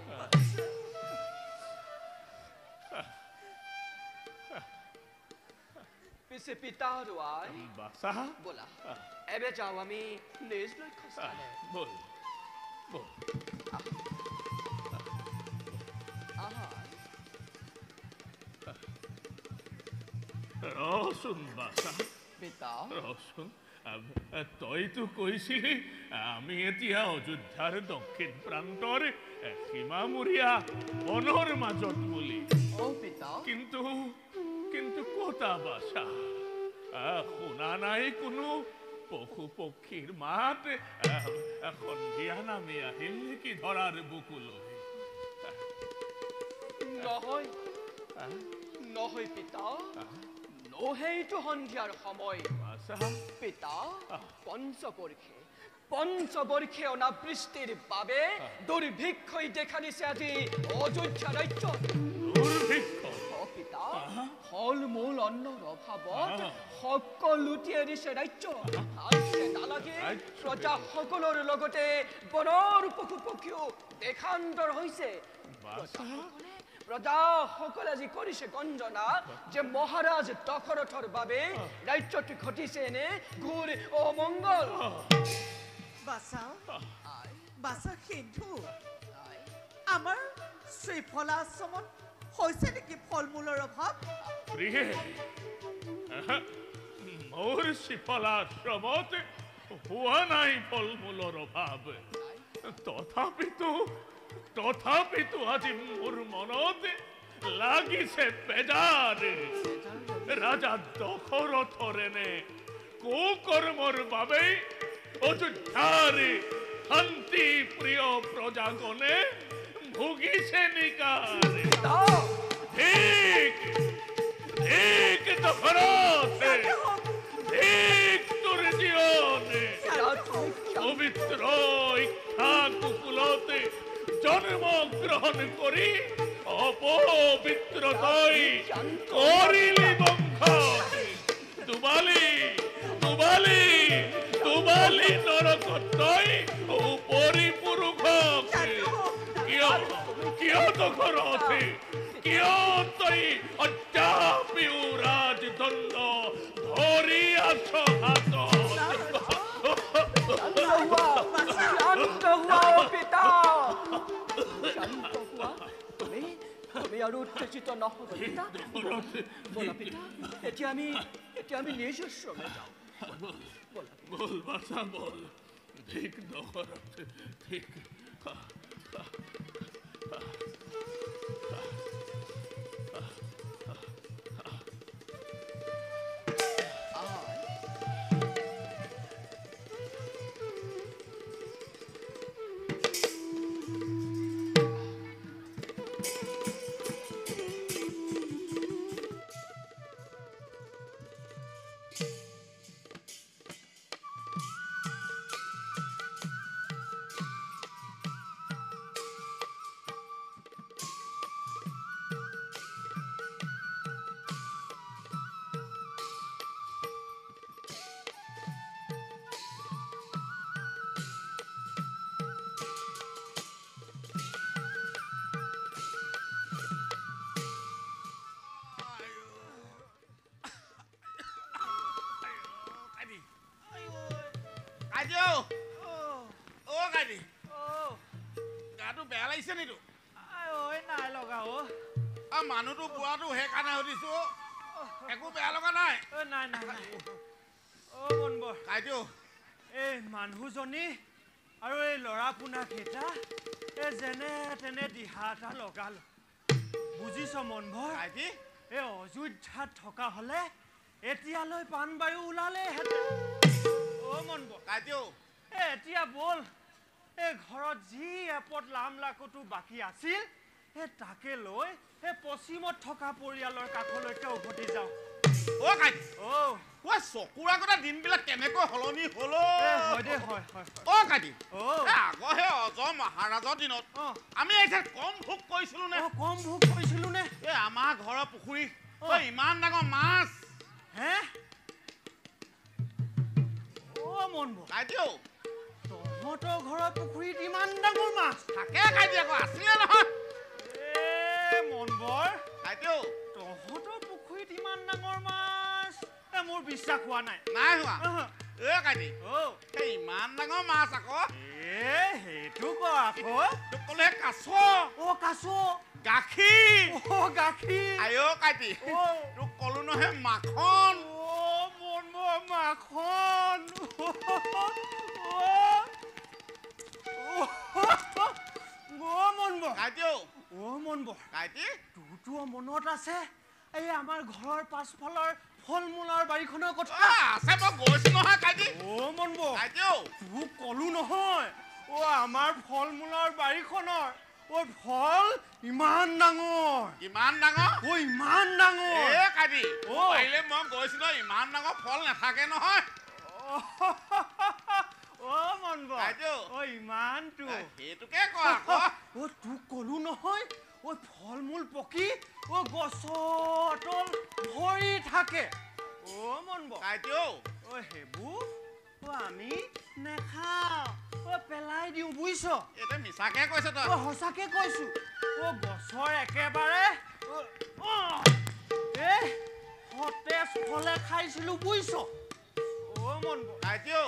পিছে পিতা আৰু আই বাছা ব'লা এবে যাওঁ আমি নিজ লক্ষ্যস্থানে বল বল আহার ৰচোন বাছা পিতা ৰচোন তইতো কৈছিলি আমি এতিয়া অযোধ্যাৰ দক্ষিণ প্ৰান্তৰ সীমামূৰীয়া বনৰ মাজত বুলি ও পিতা কিন্তু কিন্তু কতা বাছা শুনা নাই কোনো পশু পক্ষীৰ মাত সন্ধিয়া নামি আহিল নেকি ধৰাৰ বুকুলৈ নহয় নহয় পিতা নহৈতো সন্ধিয়াৰ সময় বাছা পিতা পঞ্চবৰ্ষে অনাবৃষ্টিৰ বাবে দুৰ্ভিক্ষই দেখা দিছে আজি অযোধ্যা ৰাজ্যত দুৰ্ভিক্ষ পিতা ফল মূল অন্নৰ অভাৱত সকলোটি এৰিছে ৰাজ্য আৰু নালাগে প্ৰজাসকলৰ লগতে বনৰ পশু পক্ষীও দেশান্তৰ হৈছে প্ৰজাসকলে আজি কৰিছে গঞ্জনা যে মহাৰাজ দশৰথৰ বাবে ৰাজ্যত ঘটিছে এনে ঘোৰ অমংগল বাছা সিন্ধু আমাৰ শ্ৰীফলা আশ্ৰমত হৈছে নেকি ফল মূলৰ অভাৱ প্ৰিয়ে মোৰ শ্ৰীফলাশ্ৰমত হোৱা নাই ফল মূলৰ অভাৱ তথাপিতো আজি মোৰ মনত লাগিছে বেজাৰ ৰাজা দশৰথৰ এনে কুকৰ্মৰ বাবে অযোধ্যাৰ শান্তি প্ৰিয় প্ৰজাগণে ভুগিছে নিকাৰ ঠিক ঠিক দশৰথ ঠিক তোৰ জীবনে পবিত্ৰ ইক্ষাকুকুলতে জন্ম গ্ৰহণ কৰি অপবিত্ৰতাই কৰিলি বংশ দুবালি নৰকতই উপৰি পুৰুষক কিয় দশৰথ কিয় তই অদ্যাপিও ৰাজদণ্ড ধৰি আছ হাতত তুমি আৰু উত্তেজিত নহ'ব পিতা ব'লা পিতা এতিয়া আমি নিজ আশ্ৰমে যাওঁ বল বাছা বল ঠিক দশৰথ ঠিক গাটো বেয়া লাগিছে নিতো নাই লগা মানুহটো পোৱাটো সেইকাৰণে সুধিছো একো বেয়া লগা নাই নাই মনবৰ কাইদেউ এই মানুহজনী আৰু এই ল'ৰা পোনা কেইটা যেনে তেনে দিহা এটা লগাল বুজিছ মনবৰ কাইদি এই অযোধ্যাত থকা হ'লে এতিয়ালৈ পাণবায়ু ওলালেহেঁতেন মনবৰ কাইদেউ এতিয়া বল এই ঘৰত যি এপদ লাম লাকটো বাকী আছিল তাকে লৈ পশ্চিমত থকা পৰিয়ালৰ কাষলৈকে উভতি যাওঁ চকুৰ আগতে দিনবিলাক কেনেকৈ সলনি হল কাইদি আগহে অজ মহাৰাজৰ দিনত আমি কম ভোগ কৰিছিলো নে আমাৰ ঘৰৰ পুখুৰী ইমান ডাঙৰ মাছ মনবোৰ কাইদেউ তহঁতৰ ঘৰৰ পুখুৰীত ইমান ডাঙৰ মাছ থাকে কাইটি আকৌ আছিলে নহয় মনবৰ কাইটিও তহঁতৰ পুখুৰীত ইমান ডাঙৰ মাছ মোৰ বিশ্বাস হোৱা নাই নাই হোৱা কাইটি সেই ইমান ডাঙৰ মাছ আকৌ সেইটো ক আকৌ তোক ক'লে কাছ কাছ গাখীৰ গাখীৰ আই কাইটি তোক ক'লো নহয় মাখন মনবৰ মাখন মনবৰ কাইটিও মনবৰ কাইটি তোৰতো মনত আছে এই আমাৰ ঘৰৰ পাছফালৰ ফল মূলৰ বাৰীখনৰ কথা আছে মই গৈছো নহয় কাইটি মনবৰ কাইটিও তোক ক'লো নহয় আমাৰ ফল মূলৰ বাৰীখনৰ ফল ইমান ডাঙৰ ইমান ডাঙৰ ইমান ডাঙৰ কাইটি পাৰিলে মই গৈছিলো ইমান ডাঙৰ ফল নাথাকে নহয় মনবৰ ইমানটো সেইটোকে কয় আকৌ তোক ক'লো নহয় ফল মূল পকি গছৰ তল ভৰি থাকে মনবৰ কাইটিও সেইবোৰ আমি নেখাওঁ পেলাই দিওঁ বুজিছ এটা মিছাকে কৈছ তই সঁচাকে কৈছো গছৰ একেবাৰে সতেজ ফলে খাইছিলো বুজিছ মনবৰ কাইটিও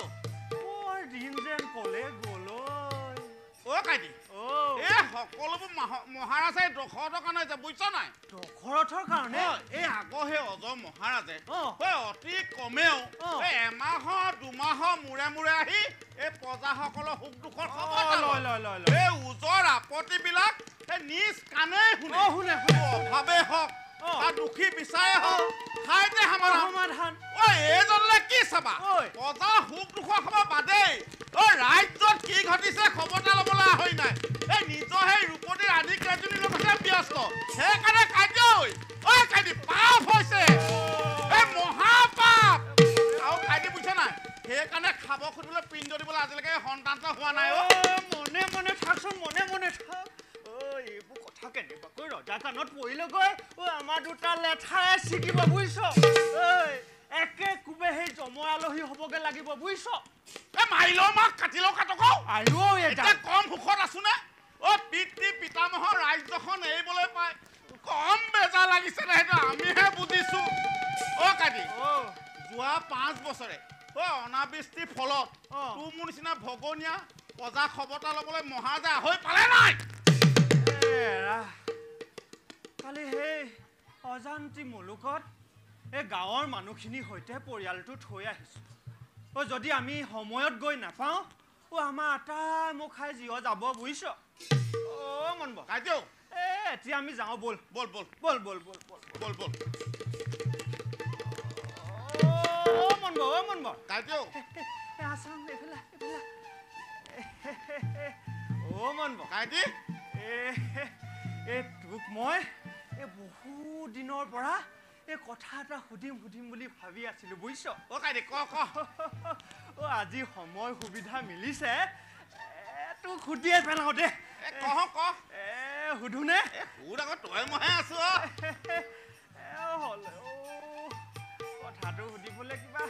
বৰ দিন যেন কলে গলৈ কাইটি সকলোবোৰ মহাৰাজে দশৰথৰ কাৰণে হৈছে বুজিছ নাই দশৰথৰ কাৰণে এই আগৰ সেই অজয় মহাৰাজে অতি কমেও এমাহৰ দুমাহৰ মূৰে মূৰে আহি এই প্ৰজাসকলৰ সুখ দুখৰ খবৰ লয় এই ওজৰ আপত্তিবিলাক নিজ কাণে শুনে অভাৱে হওক বা দুখী বিচাৰে হওক ঠাইতে সমাধান এইজনলে কি চাবা প্ৰজাৰ সুখ দুখৰ খবৰ বাদেই ৰাজ্যত কি ঘটিছে খবৰ এটা ল'বলৈ আহৰি নাই এই নিজৰ সেই ৰূপতী ৰাণী কেইজনীৰ লগতে ব্যস্ত সেইকাৰণে কাইটি পাপ হৈছে এই মহাপাপ আৰু কাইটি বুজিছে নাই সেইকাৰণে খাব খুজিবলৈ পিণ্ড দিবলৈ আজিলৈকে সন্তানটো হোৱা নাই মনে মনে থাকচোন মনে মনে থাক এইবোৰ কথা কেনেবাকৈ ৰজা কাণত পৰিলেগৈ আমাৰ দুটা লেঠাৰে ছিগিব বুজিছ একে কোবে সেই জমা আলহী হ'বগে লাগিব বুজিছ মাৰিলেও মাক কাটিলেও কাটক এতিয়া কম সুখত আছো নে পিতৃ পিতামহৰ ৰাজ্যখন এৰিবলৈ পাই কম বেজা লাগিছে নে সেইটো আমিহে বুজিছো কাটি যোৱা 5 বছৰে অনাবৃষ্টিৰ ফলত তোৰ মোৰ নিচিনা ভগনীয়া প্ৰজা খবৰটা ল'বলৈ মহাৰাজে হৈ পালে নাই কালি সেই অজান্তি মুলুকত এই গাঁৱৰ মানুহখিনিৰ সৈতে পৰিয়ালটো থৈ আহিছো যদি আমি সময়ত গৈ নাপাওঁ আমাৰ আটাই মোক খাই জীৱ যাব বুজিছ মনবৰ কাইটিও এতিয়া আমি যাওঁ বল বল বল বল বল বল বল বল মনবৰ কাইটিও আছাম এইফালে মনবৰ কাইটি তোক মই বহু দিনৰ পৰা এই কথা এটা সুধিম বুলি ভাবি আছিলো বুজিছ কাইটি ক আজি সময় সুবিধা মিলিছে তোক সুধিয়ে পেলাও দে সুধোনে তই মহে আছো কথাটো সুধিবলৈ কিবা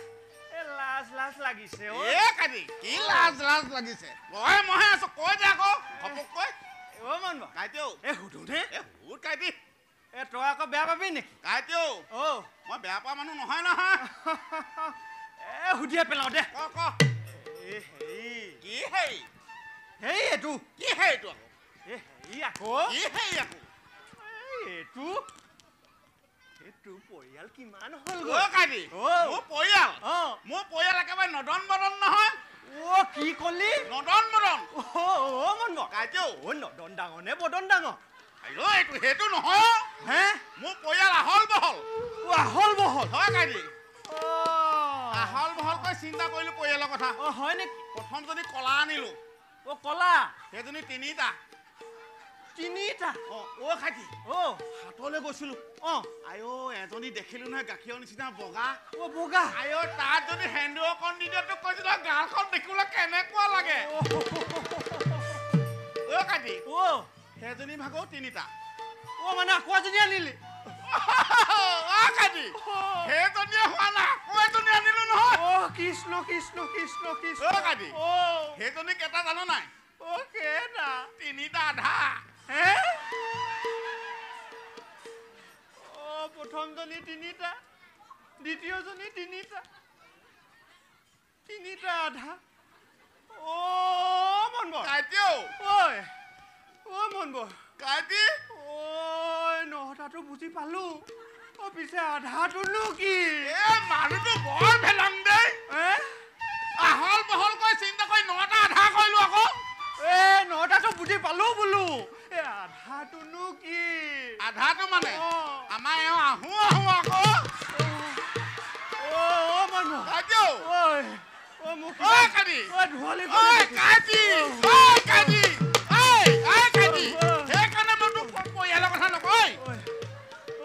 লাজ লাগিছে কাইটি কি লাজ লাগিছে তই মহে আছো কৈ দে আকৌ ঘপককৈ মনবৰ কাইটিও সুধোনে সুধ কাইটি তই আকৌ বেয়া পাবি নেকি কাইটিও মই বেয়া পোৱা মানুহ নহয় সুধিয়ে পেলাও দে ক কি এইটো কি এইটো আকৌ এইটো পৰিয়াল কিমান হ'ল কাইটি মোৰ পৰিয়াল একেবাৰে নদন বদন নহয় কি কলি নদন বদন মনবৰ কাইটিও নদন ডাঙৰ নে বদন ডাঙৰ সেইটো নহয় মোৰ পৰিয়াল আহল বহল হয় কাইটি আহল বহলকৈ চিন্তা কৰিলো পৰিয়ালৰ কথা হয় নেকি প্ৰথম যদি কলা আনিলো কলা সেইজনী তিনিটা খাইটি হাতলৈ গৈছিলো এজনী দেখিলো নহয় গাখীৰৰ নিচিনা বগা তাত যদি হেন্দু অকণ দি দিয়ে তোক কৈছিলো গালখন দেখিবলৈ কেনেকুৱা লাগে কাইটি সেইজনী ভাগৰ তিনিটা মানে আকৌ এজনী আনিলি কাইটি সেইজনীয়ে হোৱা নাই আকৌ এজনী আনিলো নহয় কৃষ্ণ কৃষ্ণ কৃষ্ণ কৃষ্ণ অ' কাটি অ সেইজনী কেইটা জানো নাই অ কেইটা 3টা আধা হে অ প্ৰথমজনী 3টা দ্বিতীয়জনী 3টা আধা অ মনবৰ কাটিও ঐ অ মনবৰ কাটি ঐ 9টাটো বুজি পালো অ পিছে আধাটোনো কি এ মানুহটো বৰ ভেলাং দেই হে আহল বহল কৈ চিন্তা কৰি 9টা আধা কৰিলো আকৌ এ 9টাটো বুজি পালো বোলো এ আধাটোনো কি আধাটো মানে অ আমাৰ এওঁ আহো আকৌ অ মনবৰ কাটিও ঐ অ মোক অ কাটি ঐ ধুৱালি ঐ কাটি ঐ কাটি ঐ কাটি সেইকাৰণে মই তোক পৰিয়ালৰ কথা নকয়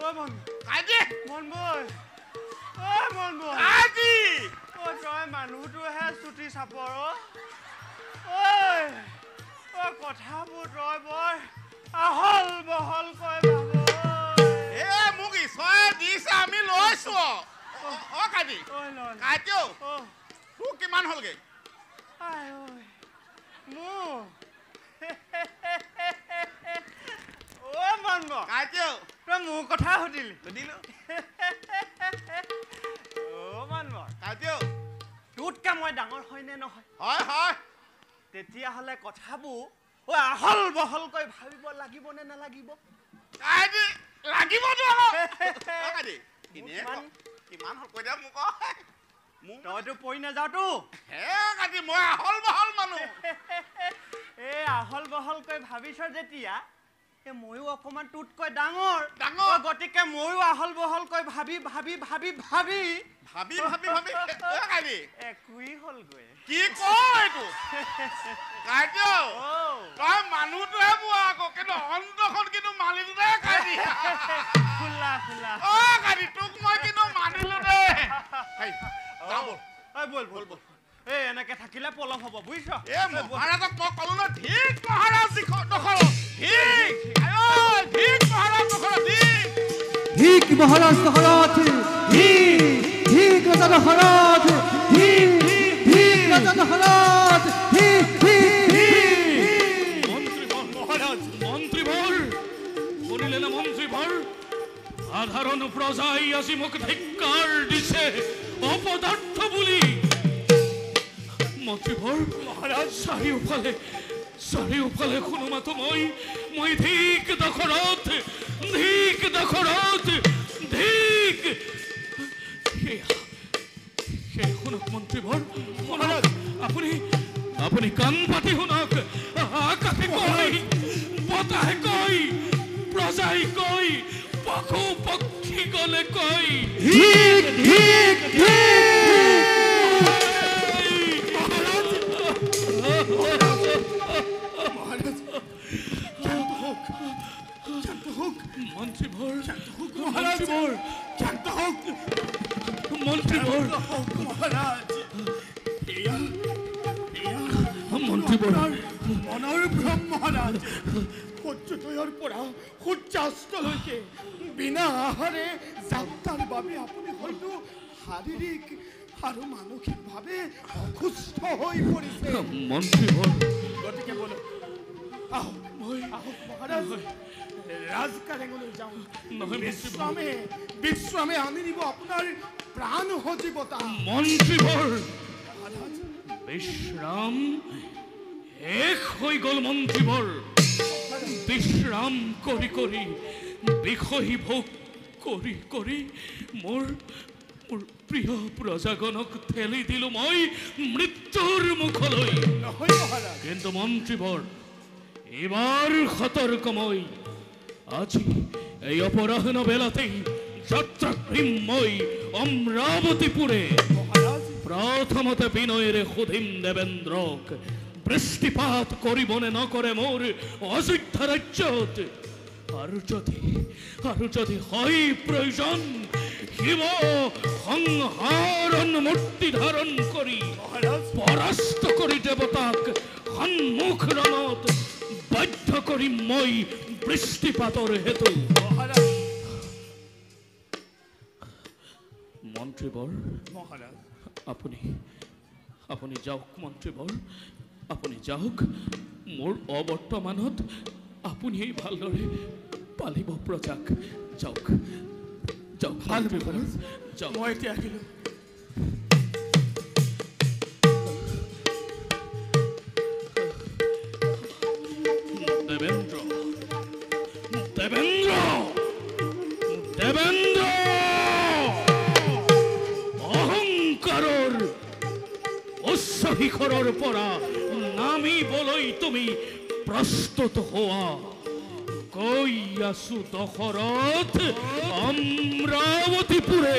ঐ মন কাটি মনবৈ ঐ মনবৈ কাটি ঐ তই মানুহটোহে চুটি চাপৰ ঐ ঐ কথাবোৰ তই বৰ আহল বহল কৈ ভাব এ মোক ঈশ্বৰে দিছে আমি লৈছো অ কাটি ঐ লল কাটিও অ তোৰ কিমান হ'লগে আই ঐ মোৰ ঐ মনবৈ কাটিও তই মোৰ কথা সুধিলি সুধিলো অ মনবৈ কাটিও তোতকে মই ডাঙৰ হয়নে নহয় হয় তেতিয়াহ'লে কথাবোৰ ঐ আহল বহলকৈ ভাবিব লাগিব নে নালাগিব কাটি লাগিবতো আকৌ অ কাটি কিমান? কিমান হ'ল কৈ দিয়া মোক মোক তইতো পৰি নাযাওতো হে কাটি মই আহল বহল মানুহ এই আহল বহলকৈ ভাবিছ যেতিয়া ময়ো অকণমান তোতকৈ ডাঙৰ ডাঙৰ। অ, গতিকে ময়ো আহল বহলকৈ ভাবি ভাবি ভাবি ভাবি ভাবি ভাবি ভাবি কাটি একোৱেই হ'লগৈ কি কয় এইটো কাটিও অ তই মানুহটোহে পোৱা আকৌ কিন্তু অন্তখন কিন্তু মানিলো দে কাটি খোলা খোলা অ কাটি তোক মই কিন্তু মানিলো দে হেই যাওঁ বল ঐ বল বল বল এই এনেকে থাকিলে পলম হ'ব বুজিছ এ মহাৰাজক মই ক'লো ন ঠিক মহাৰাজ দখল ঠিক ঠিক মহাৰাজ দখল ঠিক ধিক মহারাজ দশরথ ধিক ধিক রাজা দশরথ ধিক ধিক রাজা দশরথ ধিক ধিক ধিক মন্ত্রীবর মহারাজ মন্ত্রীবর শুনিলে না মন্ত্রীবর সাধারণ প্রজাই আসি মোক ধিক্কার দিছে অপদার্থ বলি মন্ত্রীবর মহারাজ চাৰিওফালে শুনো মাতো মই ধিক দশৰথ ধিক দশৰথ ধিক সেই শুনক মন্ত্ৰীবৰ শুনক আপুনি কাণ পাতি শুনক আকাশে কয় বতাহে কয় প্ৰজাই কয় পশু পক্ষী গলে কয় ধিক ধিক মন্ত্ৰীবৰ মন্ত্ৰীবৰ শান্ত হওক মন্ত্ৰীবৰ মন্ত্ৰীবৰ মনৰ ভ্ৰম মহাৰাজ সূৰ্যোদয়ৰ পৰা সূৰ্যাস্তলৈকে বিনা আহাৰে যাত্ৰাৰ বাবে আপুনি হয়তো শাৰীৰিক আৰু মানসিকভাৱে অসুস্থ হৈ পৰিছে মন্ত্ৰীবৰ গতিকে বলক আহক আহক মহাৰাজ ৰাজকাৰেঙলৈ যাওঁ নহয় বিশ্ৰামে আনি দিব আপোনাৰ প্ৰাণ সজীৱতা মন্ত্ৰীবৰ বিশ্ৰাম শেষ হৈ গ'ল মন্ত্ৰীবৰ বিশ্ৰাম কৰি কৰি বিষয়ী ভোগ কৰি কৰি মোৰ প্ৰিয় প্ৰজাগণক ঠেলি দিলো মই মৃত্যুৰ মুখলৈ নহয় মহাৰাজ কিন্তু মন্ত্ৰীবৰ এবার সতর্ক মই আজি এই অপরাহ্ন বেলাতেই যাত্রাগ্রীম মই অমরাবতীপুরে প্রথমতে বিনয়ের সুধিম দেবেন্দ্রক বৃষ্টিপাত করিবনে নকরে মোর অযোধ্যা রাজ্যত আৰু যদি হয় প্ৰয়োজন শিৱ সংহাৰণ মূৰ্তি ধাৰণ কৰি পৰাস্ত কৰি দেৱতাক সন্মুখ ৰণত বাধ্য কৰি মই বৃষ্টিপাতৰ হেতু মন্ত্ৰীবৰ আপুনি আপুনি যাওক মন্ত্ৰীবৰ, আপুনি যাওক। মোৰ অবৰ্তমানত আপুনি ভালদৰে পালিব প্ৰজাক। যাওক যাওক ভাল মন্ত্ৰীবৰ, যাওক। মই এতিয়া আহিলোঁ। দেবেন্দ্ৰ দেবেন্দ্ৰ দেবেন্দ্ৰ অহংকাৰৰ উচ্চ শিখৰৰ পৰা নামিবলৈ তুমি প্ৰস্তুত হোৱা। কৈ আছো দশৰথ, অমৰাৱতীপুৰে।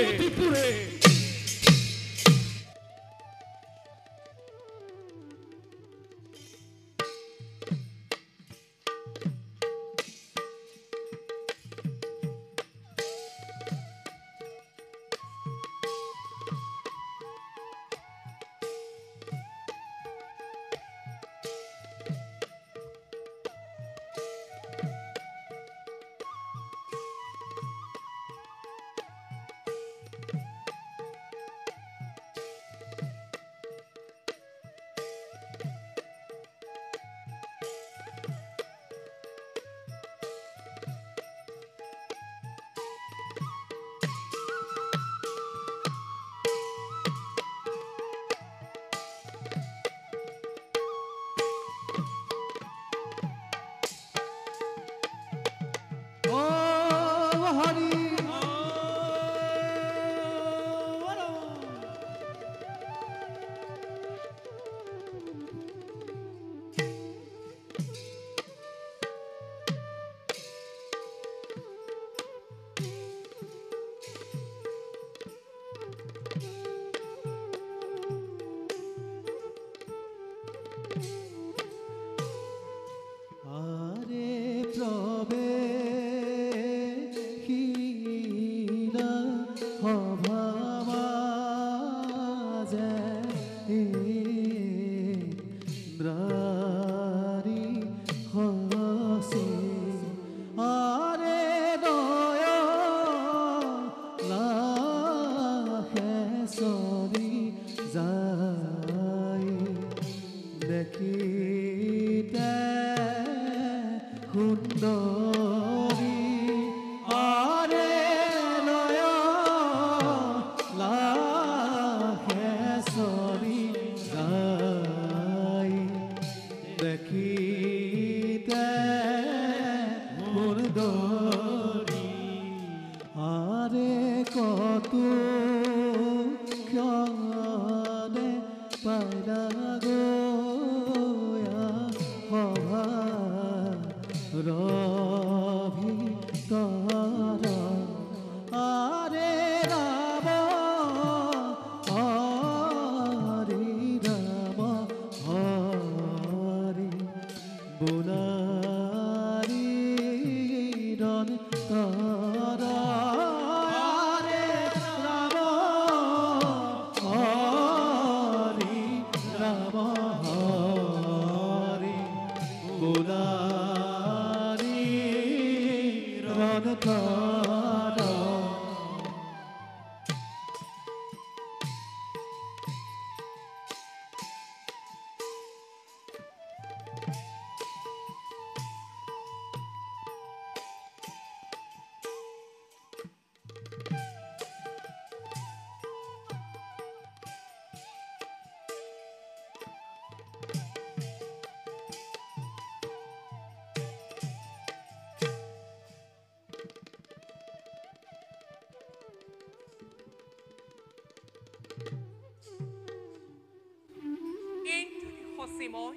মই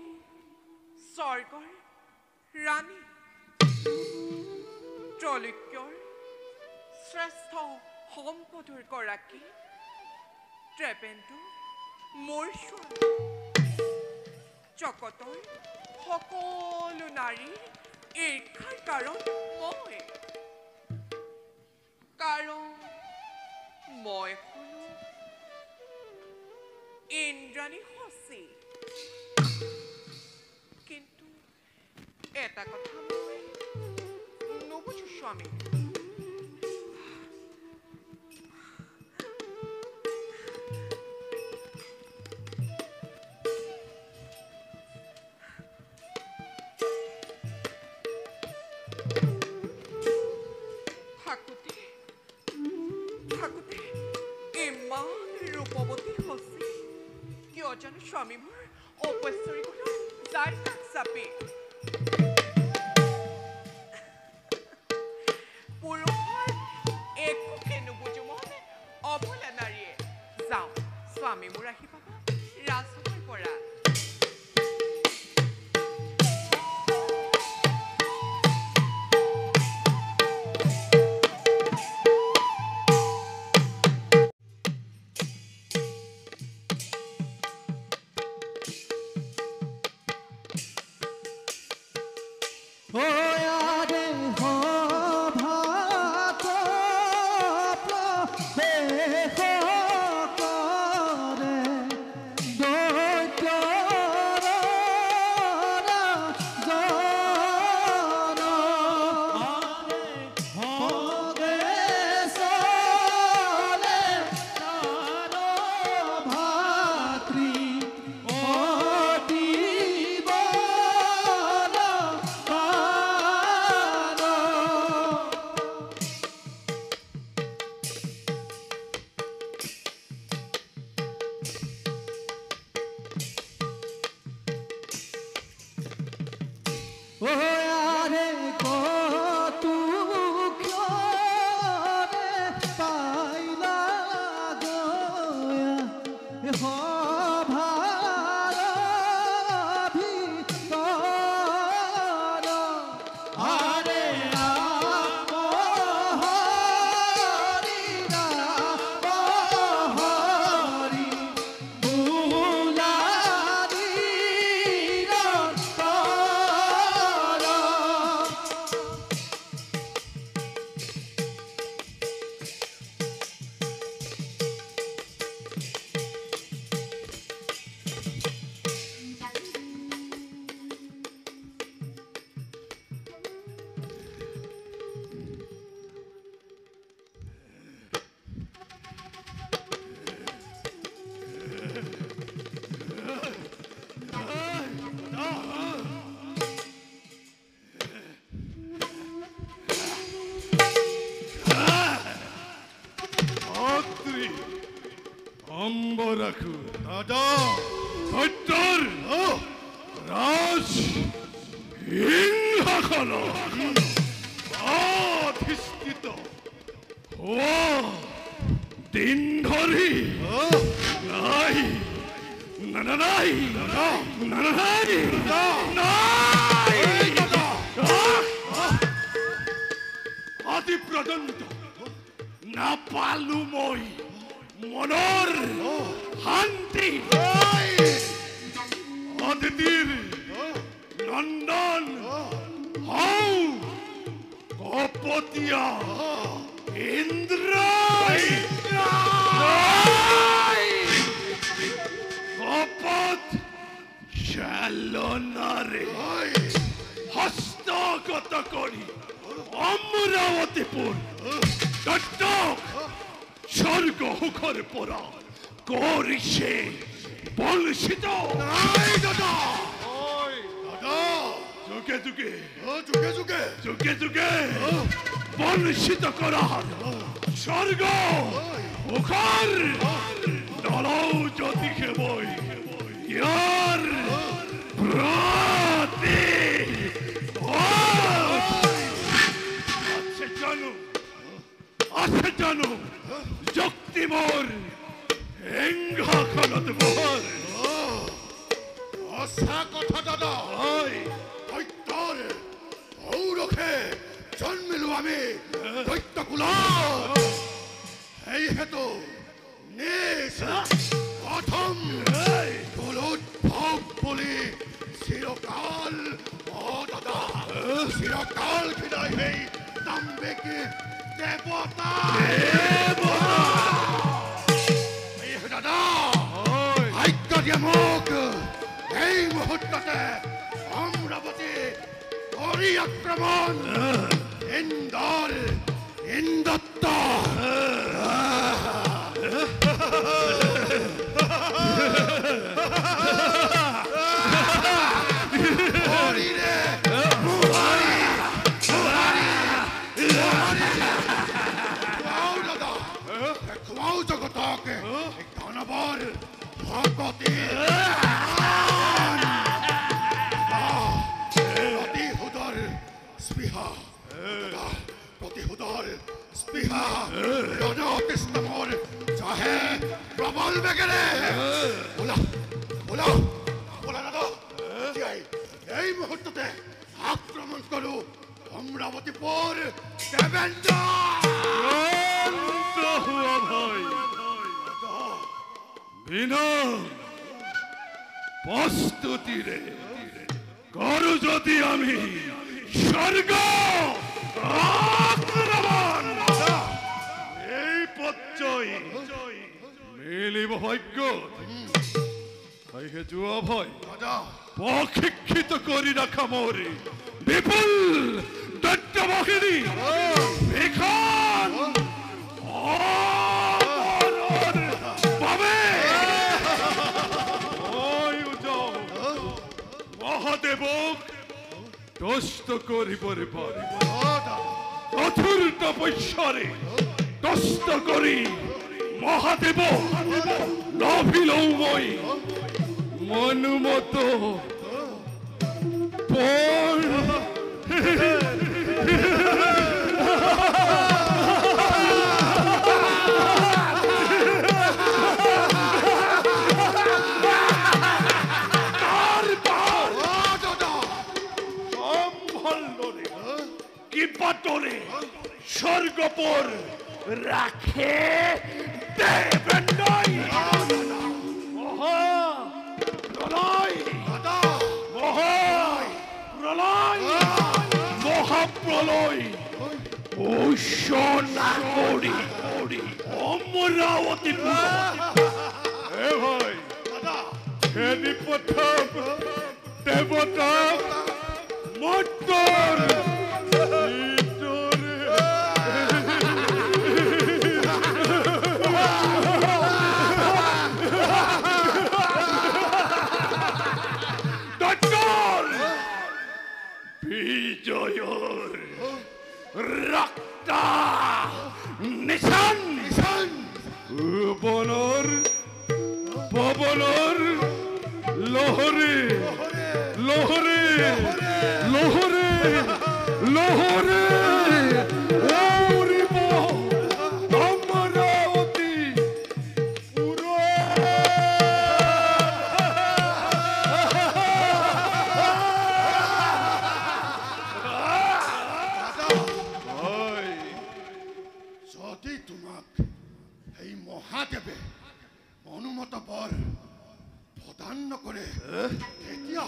স্বৰ্গৰ ৰাণী ত্ৰৈলোক্যৰ শ্ৰেষ্ঠ সম্পদৰ গৰাকী দেবেন্দ্ৰ মোৰ স্বামী। জগতৰ সকলো নাৰীৰ ঈৰ্ষাৰ কাৰণ মই, কাৰণ মই হলো ইন্দ্ৰাণী শচী। কিন্তু এটা কথা মই নুবুজো স্বামী, অজানো স্বামীবোৰ অপশ্বৰী কৰি যায় কাষ চাপি পুৰুষৰ একো নুবুজো মহনে অবলা নাৰীয়ে যাওঁ স্বামীবোৰ আহি পাবা ৰাজসভাৰ পৰা প্ৰতিশোধৰ স্পৃহা প্ৰতিশোধৰ স্পৃহা ৰজকৃষ্ণৰ চাহে প্ৰবল বেগেৰে ওলা ওলা ওলা দাদা এই মুহূৰ্ততে আক্ৰমণ কৰো অমৰাৱতীপুৰ দেবেন্দ্ৰ প্ৰস্তুতিৰে কৰু যদি আমি স্বৰ্গ আক্ৰমণ এই পচ্চই মিলিব ভাগ্য তাইহে যোৱা ভয় প্রশিক্ষিত করি রাখা মোরে বিপুল দৈত্যবাহিনী এখন মহাদেবক দষ্ট করিবরে পারে কঠোর তপস্যারে দষ্ট করি মহাদেব লভিলৌ মই মনুমত পর পাতরে স্বর্গপর রাখে দেবেন্দ্রই মহাপ্রলয় ঘোষণা করি অমরাবতী এ ভাই হেদি প্রথম দেবতা মর্তর বিজয়র রক্তা নিশান বনর পবনর লহরে লহরে লহরে লহরে অমরাবতী পুরো যদি তোমাক এই মহাদেৱে অনুমত বৰ প্ৰদান নকৰে তেতিয়া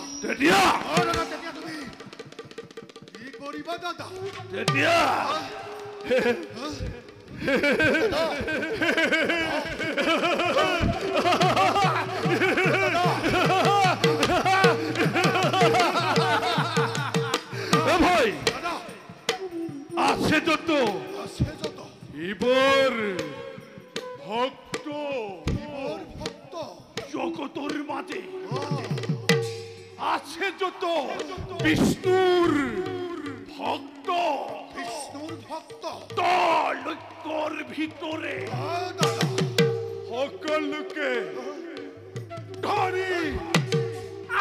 তেতিয়া তুমি কি কৰিবা দাদা তেতিয়া ভাই আছে যত ইবর ভক্ত জগতর মাঝে আছে যত বিষ্ণুর ভক্ত লক্ষ্যর ভিতরে সকলকে ধরি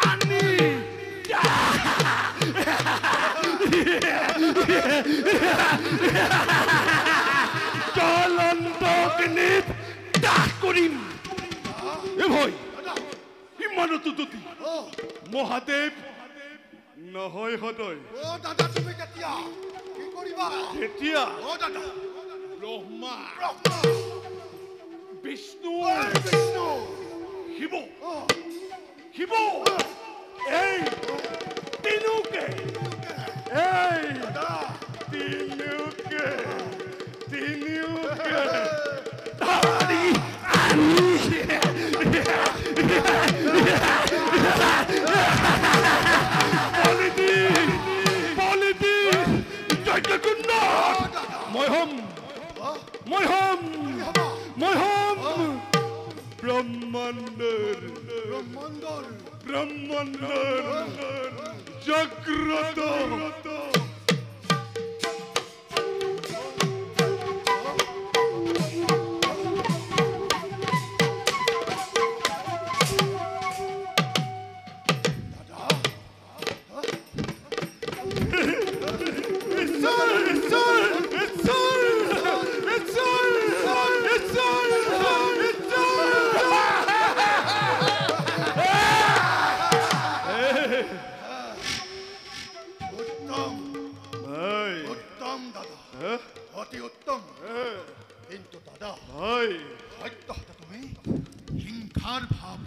আনি জ্বলন্ত অগ্নিত দাহ করিম এ ভাই ইমানত যদি মহাদেৱ নহয় সদয় দাদা তুমি কেতিয়া কি কৰিবা কেতিয়া দাদা ব্ৰহ্মা বিষ্ণু শিৱ শিৱ এই তিনুকে এই তিনুকে ধৰি আনি পলিটি যজ্ঞকুণ্ড মই হম ব্ৰহ্মাণ্ডৰ জাগ্ৰত উত্তম উত্তম দাদা অতি উত্তম কিন্তু দাদা সত্যহতে তুমি হিংসাৰ ভাৱ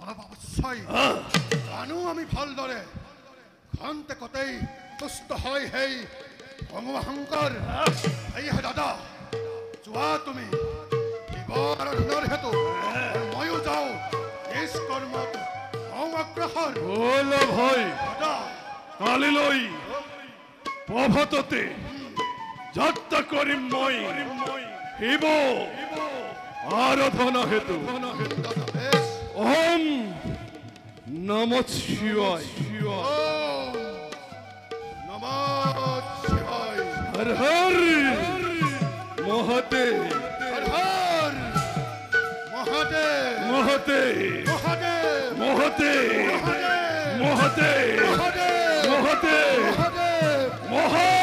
অলপ অৱশ্যই জানো আমি ভালদৰে খন্তেকতেই তুষ্ট হয় সেই ভগৱাশংকৰ সেয়েহে দাদা যোৱা তুমি শিৱৰ আৰাধনাৰ হেতু ময়ো যাওঁ নিজ কৰ্মত অগ্ৰসৰ দাদা কালিলৈ প্ৰভাততে যাত্ৰা কৰিম মই শিৱ আৰাধনা হেতু ওম নমঃ শিৱায় নমঃ শিৱায় হৰ হৰ মহাদেৱ হৰ হৰ মহাদেৱ মহাদেৱ মহাদেৱ মহাদেৱ মহাদেৱ মহাদেৱ মহাদেৱ মহা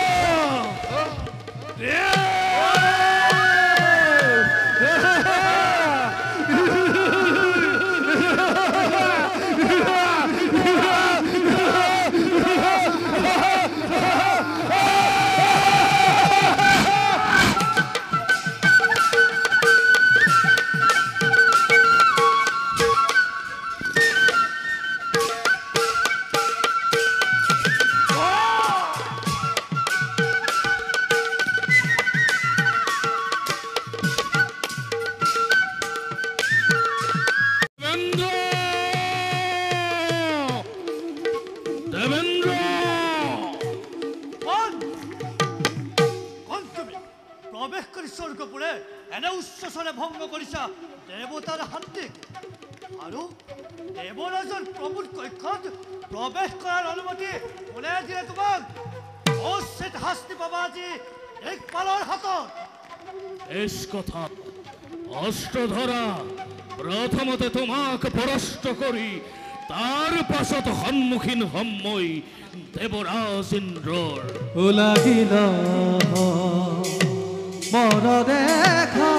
দেৱতাৰ শান্তিক আৰু দেৱৰাজৰ প্ৰভুৰ কক্ষত প্ৰৱেশ কৰাৰ অনুমতি কোনে দিয়ে তোমাক উচিত শাস্তি পাবা আজি দেশপালৰ হাতত এস কথা অষ্টধৰা প্ৰথমতে তোমাক পৰাস্ত কৰি তাৰ পাছত সন্মুখীন হম মই দেৱৰাজ ইন্দ্ৰৰ লাগিল মন দেখা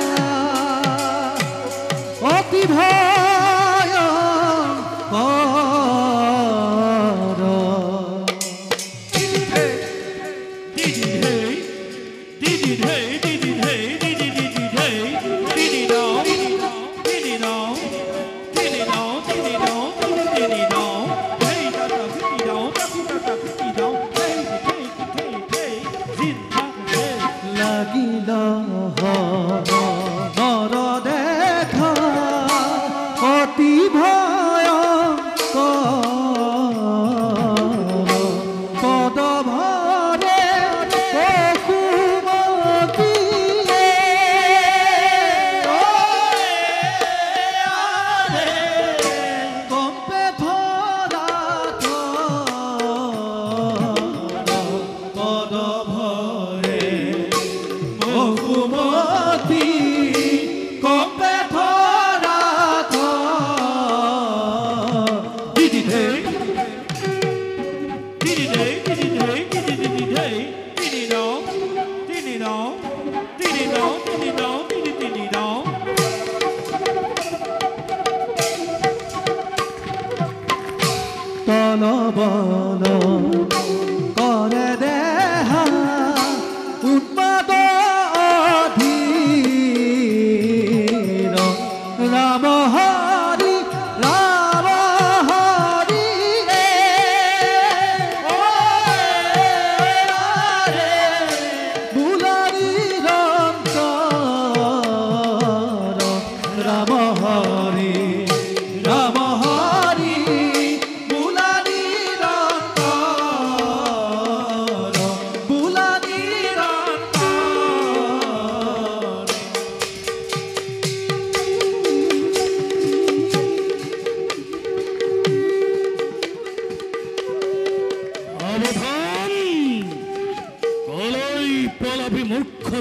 অতি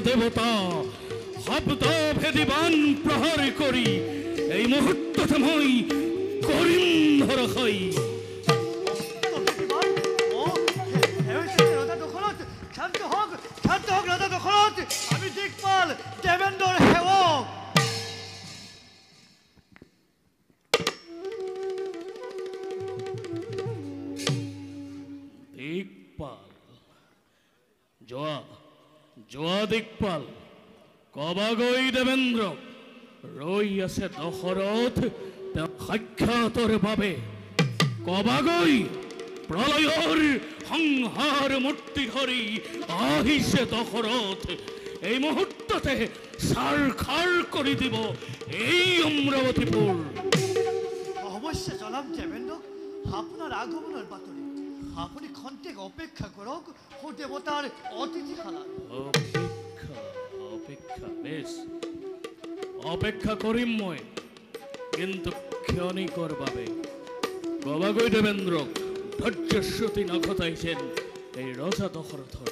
দেৱতা শব্দ ভেদিবান প্ৰহৰ কৰি এই মুহূৰ্ততে মই কৰিম ধৰখাই শান্ত হওক ৰাজা দশৰথ আমি দিকপাল দেৱেন্দ্ৰৰ সেৱক যোৱা দিকপাল কবাগৈ দেবেন্দ্ৰ ৰৈ আছে দশৰথ তেওঁ সাক্ষাতৰ বাবে কবাগৈ প্ৰলয়ৰ সংহাৰ মূৰ্তি ধৰি আহিছে দশৰথ এই মুহূৰ্ততে সাৰ খাৰ কৰি দিব এই অমৰাৱতীপুৰ অৱশ্যে জনাব দেবেন্দ্ৰক আপোনাৰ আগমনৰ বাতৰি আপুনি খন্তেক অপেক্ষা কৰক সু দেৱতাৰ অতিথিশালাত অপেক্ষা বেশ অপেক্ষা কৰিম মই কিন্তু ক্ষণিকৰ বাবে কবাগৈ দেবেন্দ্ৰক ধৈৰ্যশ্ৰুতি নঘটাইছেন এই ৰজা দশৰথৰ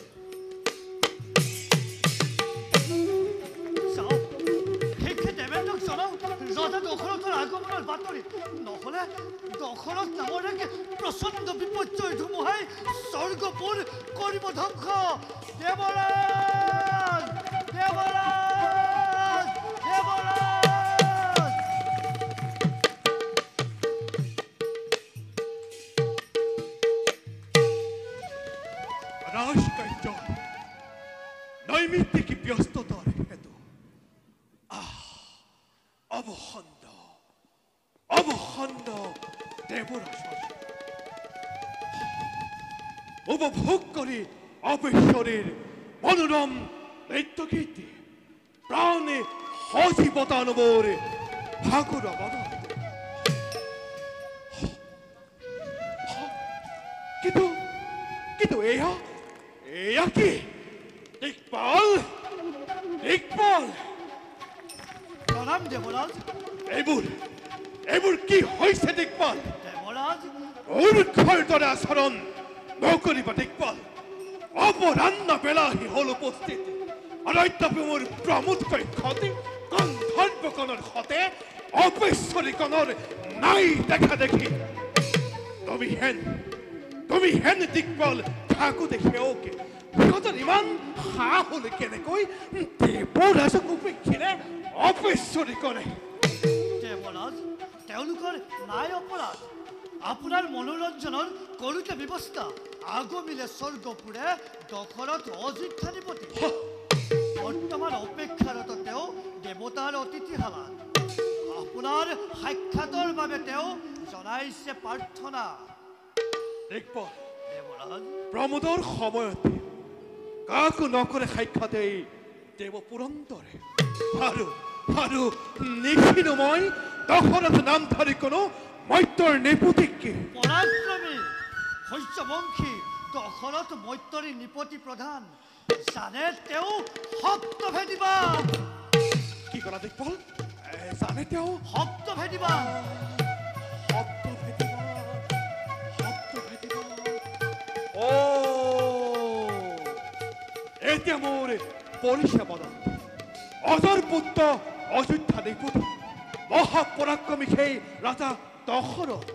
দেবেন্দ্ৰক জনাওক ৰজা দশৰথৰ আগমনৰ বাতৰি নহলে দশৰথ নামৰ এক প্ৰচণ্ড বিপৰ্যয় ধুমুহাই স্বৰ্গপুৰ কৰিব ধ্বংস দেৱৰাজ দেৱৰাজ দেৱৰাজ রাজকার্য নৈমিত্তিক ব্যস্ততার হেতু অবখণ্ড অবখণ্ড দেবরাজ উপভোগ করে অপেশ্বরের মনোরম নৃত্যকীর্তি প্রাণে হসিবতানবর ঠাকুর বদল কিন্তু কিন্তু এয়া কি দিকপাল দিকপাল জনাব দেৱৰাজ এইবোৰ কি হৈছে দিকপাল দেৱৰাজ মূৰ্খৰ দৰে আচৰণ নকৰিবা দিকপাল অপৰাহ্ন বেলাহি হল উপস্থিত অনৈত্যপ্ৰেমৰ প্ৰমোদকৈ ক্ষতি গন্ধৰ্বকণৰ সতে অপেশ্বৰীকণৰ নাই দেখা দেখি তুমি হেন দিকপাল থাকোতে সেওকে সিহঁতৰ ইমান হাঁহ হলে কেনেকৈ দেৱৰাজক উপেক্ষিৰে অপেশ্বৰী কৰে দেৱৰাজ তেওঁলোকৰ নাই অপৰাধ আপোনাৰ মনোৰঞ্জনৰ কৰোঁতে ব্যৱস্থা আগমিলে স্বৰ্গপুৰে দশৰথ অযোধ্যাধিপতি বৰ্তমান অপেক্ষাৰত তেওঁ দেৱতাৰ অতিথিশালাত আপোনাৰ সাক্ষাতৰ বাবে তেওঁ জনাইছে প্ৰাৰ্থনা দিকপাল দেৱৰাজ প্ৰমোদৰ সময়তে কাকো নকৰে সাক্ষাৎ এই দেৱ পুৰন্দৰে আৰু নিখিনো মই দশৰথ নামধাৰী কোনো মৈত্ৰৰ নিপুতিকে পৰাক্ৰমী শস্যবংশী দশৰথ মৈত্ৰী নিপতি প্ৰধান জানে তেওঁ সপ্তভেদিবা কি কৰা দিকপাল জানে তেওঁ সপ্তভেদিবা এতিয়া মোৰ পৰিচয় বদল অজৰ পুত্ৰ অযোধ্যা নিপুতি মহাপৰাক্ৰমী সেই ৰাজা দশৰথ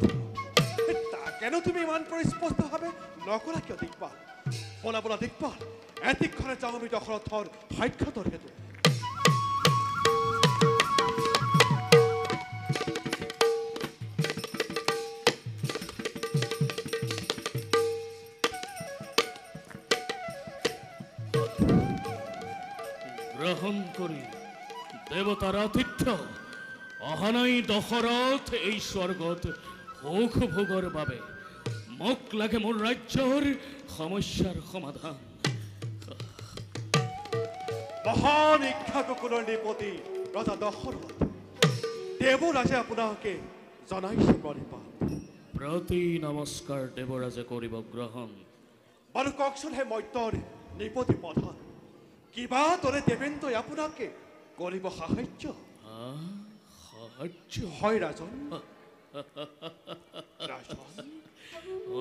তাকেনো তুমি ইমান পৰিস্পষ্টভাৱে নকৰা কিয় দিকপাল বলা দিকপাল এতিক্ষণে যাওঁ আমি দশৰথৰ সাক্ষাতৰ হেতু গ্ৰহণ কৰি দেৱতাৰ আতিথ্য অহা নাই দশৰথ এই স্বৰ্গত সুখ ভোগৰ বাবে মোক লাগে মোৰ ৰাজ্যৰ সমস্যাৰ সমাধান মহান ইক্ষাকুকুলৰ নিপতি ৰজা দশৰথ দেৱৰাজে আপোনাকে জনাইছে প্ৰণিপাত প্ৰতি নমস্কাৰ দেৱৰাজে কৰিব গ্ৰহণ বাৰু কওকচোন হে মৈত্ৰৰ নিপতি প্ৰধান কিবা দৰে দেৱেন্দ্ৰই আপোনাকে কৰিব সাহায্য সাহায্য হয় ৰাজন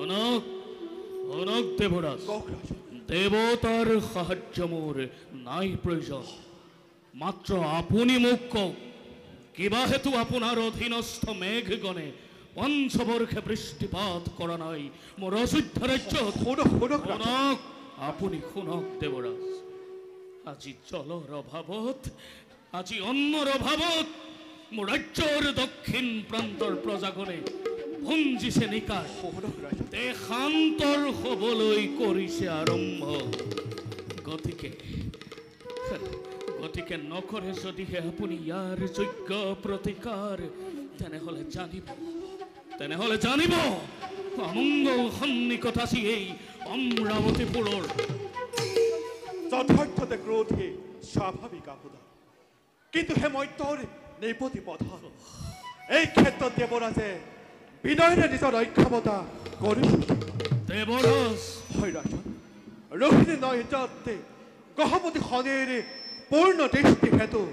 অনক দেৱৰাজ কওক ৰাজন দেৱতাৰ সাহায্য মোৰ নাই প্ৰয়োজন মাত্ৰ আপুনি মোক কওক কিবা হেতু আপোনাৰ অধীনস্থ মেঘগণে পঞ্চবৰ্ষে বৃষ্টিপাত কৰা নাই মোৰ অযোধ্যা ৰাজ্যত শুনক আপুনি শুনক দেৱৰাজ আজি জলৰ অভাৱত আজি অন্নৰ অভাৱত মোৰ ৰাজ্যৰ দক্ষিণ প্ৰান্তৰ প্ৰজাগণে ভুঞ্জিছে নিকাৰ দেশান্তৰ হবলৈ কৰিছে আৰম্ভ গতিকে গতিকে নকৰে যদিহে আপুনি ইয়াৰ যোগ্য প্ৰতিকাৰ তেনেহলে জানিব অমংগল সন্নিকট আছে এই অমৰাৱতীপুৰৰ। যথাৰ্থতে ক্ৰোধে স্বাভাৱিক আপোনা, কিন্তু হে মত্যৰ নিপতি প্ৰধান। এই ক্ষেত্ৰত দেৱৰাজে বিনয়েৰে নিজৰ ৰক্ষাবতা কৰি দেৱৰাজ হয় ৰাজন। ৰোহিণী নৈত্যতে গহপতি খনিৰ পূৰ্ণ দৃষ্টি হেতু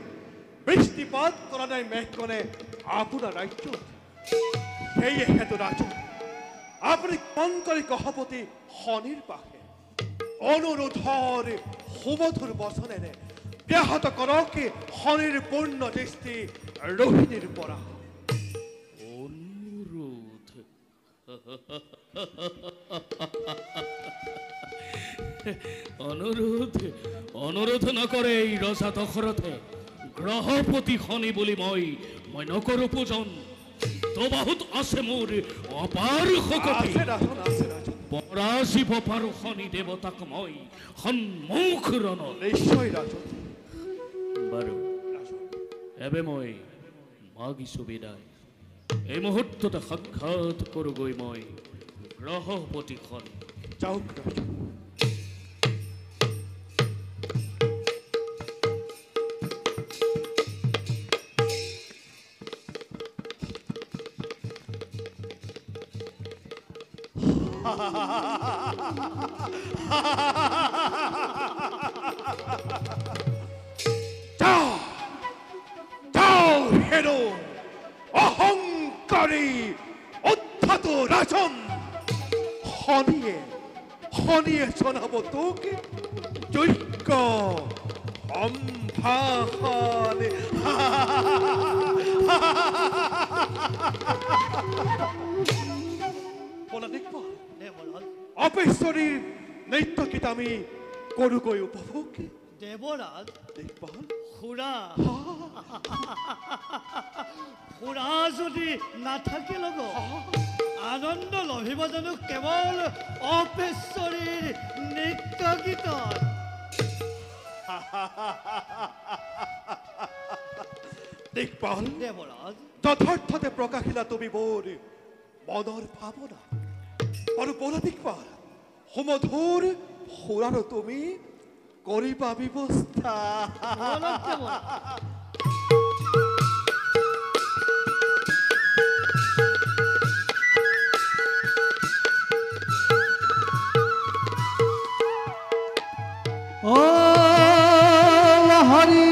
বৃষ্টিপাত কৰা নাই মেঘকণে আপোনাৰ ৰাজ্যত। সেয়ে হেতু ৰাজন আপুনি মন কৰি গহপতি খনিৰ পাশে অনুৰোধৰ সুমধুৰ বচনেৰে ব্যাহত কৰক খনিৰ পূৰ্ণ দৃষ্টি ৰোহিণীৰ পৰা। অনুৰোধ নকৰে এই ৰজা দশৰথে। গ্ৰহপতি শনি বুলি মই নকৰো পূজন। দবাহুত আছে মোৰ অপাৰ শক্তি। পৰাজিব পাৰো শনি দেৱতাক মই সন্মুখ ৰণত। নিশ্চয় ৰাজন। বাৰু এবে মই মাগিছো বিদায়। এই মুহূৰ্ততে সাক্ষাৎ কৰোগৈ মই গ্ৰহপতি শনি। যাওক ৰাজন। অহংকারী অধ্যাত রাজন, খনিয়ে শোনাব তোকে যোগ্য সম্ভাষণ। বলা দেখব অপেশ্বরীর নৃত্য গীত আমি করুগৈ উপভোগ। দেৱৰাজ দেখবাল খুৰা খুৰা যদি নাথাকে লগত আনন্দ লভিব জানো কেৱল অপেশ্বৰীৰ নৃত্য গীতত? দেখবাল দেৱৰাজ যথাৰ্থতে প্ৰকাশিলা তুমি মোৰ মনৰ ভাৱনা। আৰু বলা দেখবাল সুমধুৰ সুৰাৰো তুমি কৰিবা ব্যৱস্থা। ও হৰি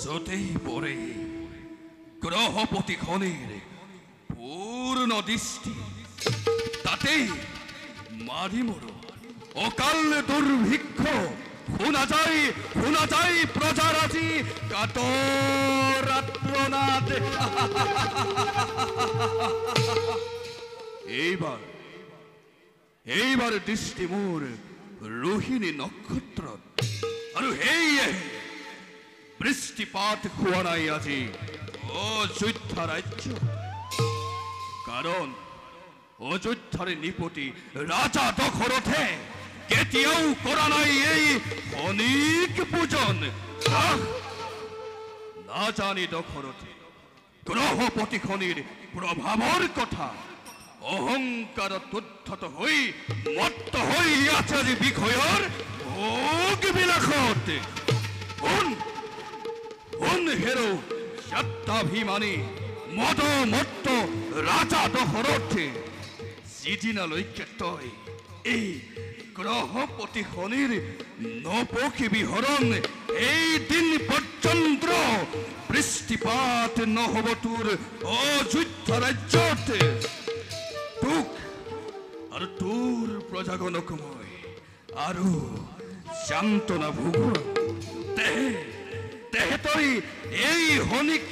যতেই পৰে গ্ৰহপতি খনিৰ পূৰ্ণ দৃষ্টি, তাতেই মাৰি মৰো অকাল দুৰ্ভিক্ষ শুনা যায় প্ৰজাৰ আজি কাতৰ আত্মনাদ। এইবাৰ দৃষ্টি মোৰ ৰোহিণী নক্ষত্ৰত, আৰু সেয়ে বৃষ্টিপাত হোৱা নাই আজি অযোধ্যা ৰাজ্য। কাৰণ অযোধ্যাৰ নিপতি ৰাজা দশৰথে কেতিয়াও কৰা নাই এই শনিক পূজন। নাজানি দশৰথে গ্ৰহপতি শনিৰ প্ৰভাৱৰ কথা অহংকাৰত উদ্ধত হৈ মত্ত হৈ আছে আজি বিষয়ৰ ভোগবিলাসত। শুন হেৰো সত্যাভিমানী মদমত্ত ৰাজা দশৰথে, যিদিনালৈকে তই এই গ্ৰহপতি শনিৰ নপকিবি হৰণ, এই দিন পৰ্যন্ত বৃষ্টিপাত নহব তোৰ অযোধ্যা ৰাজ্যত। তোক আৰু তোৰ প্ৰজাগণক মই আৰু সান্তনা ভোগোৱা। তই এই শনিক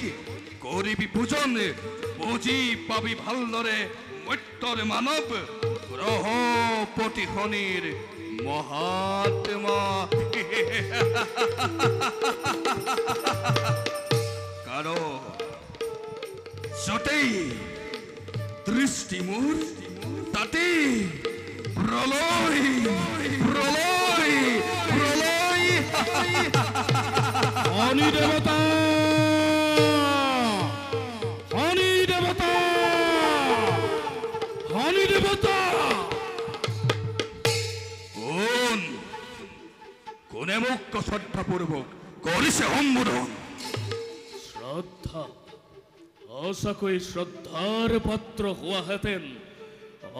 কৰিবি পূজন, বুজি পাবি ভালদৰে মত্যৰ মানৱ গ্ৰহপতি শনিৰ মহাত্মা। কাৰণ যতেই দৃষ্টি মোৰ তাতেই প্ৰলয় প্ৰলয় প্ৰলয়। শনি দেৱতা, শনি দেৱতা, শনি দেৱতা। কোনে মোক শ্ৰদ্ধাপূৰ্বক কৰিছে সম্বোধন? শ্ৰদ্ধা? সঁচাকৈ শ্ৰদ্ধাৰ পাত্ৰ হোৱাহেঁতেন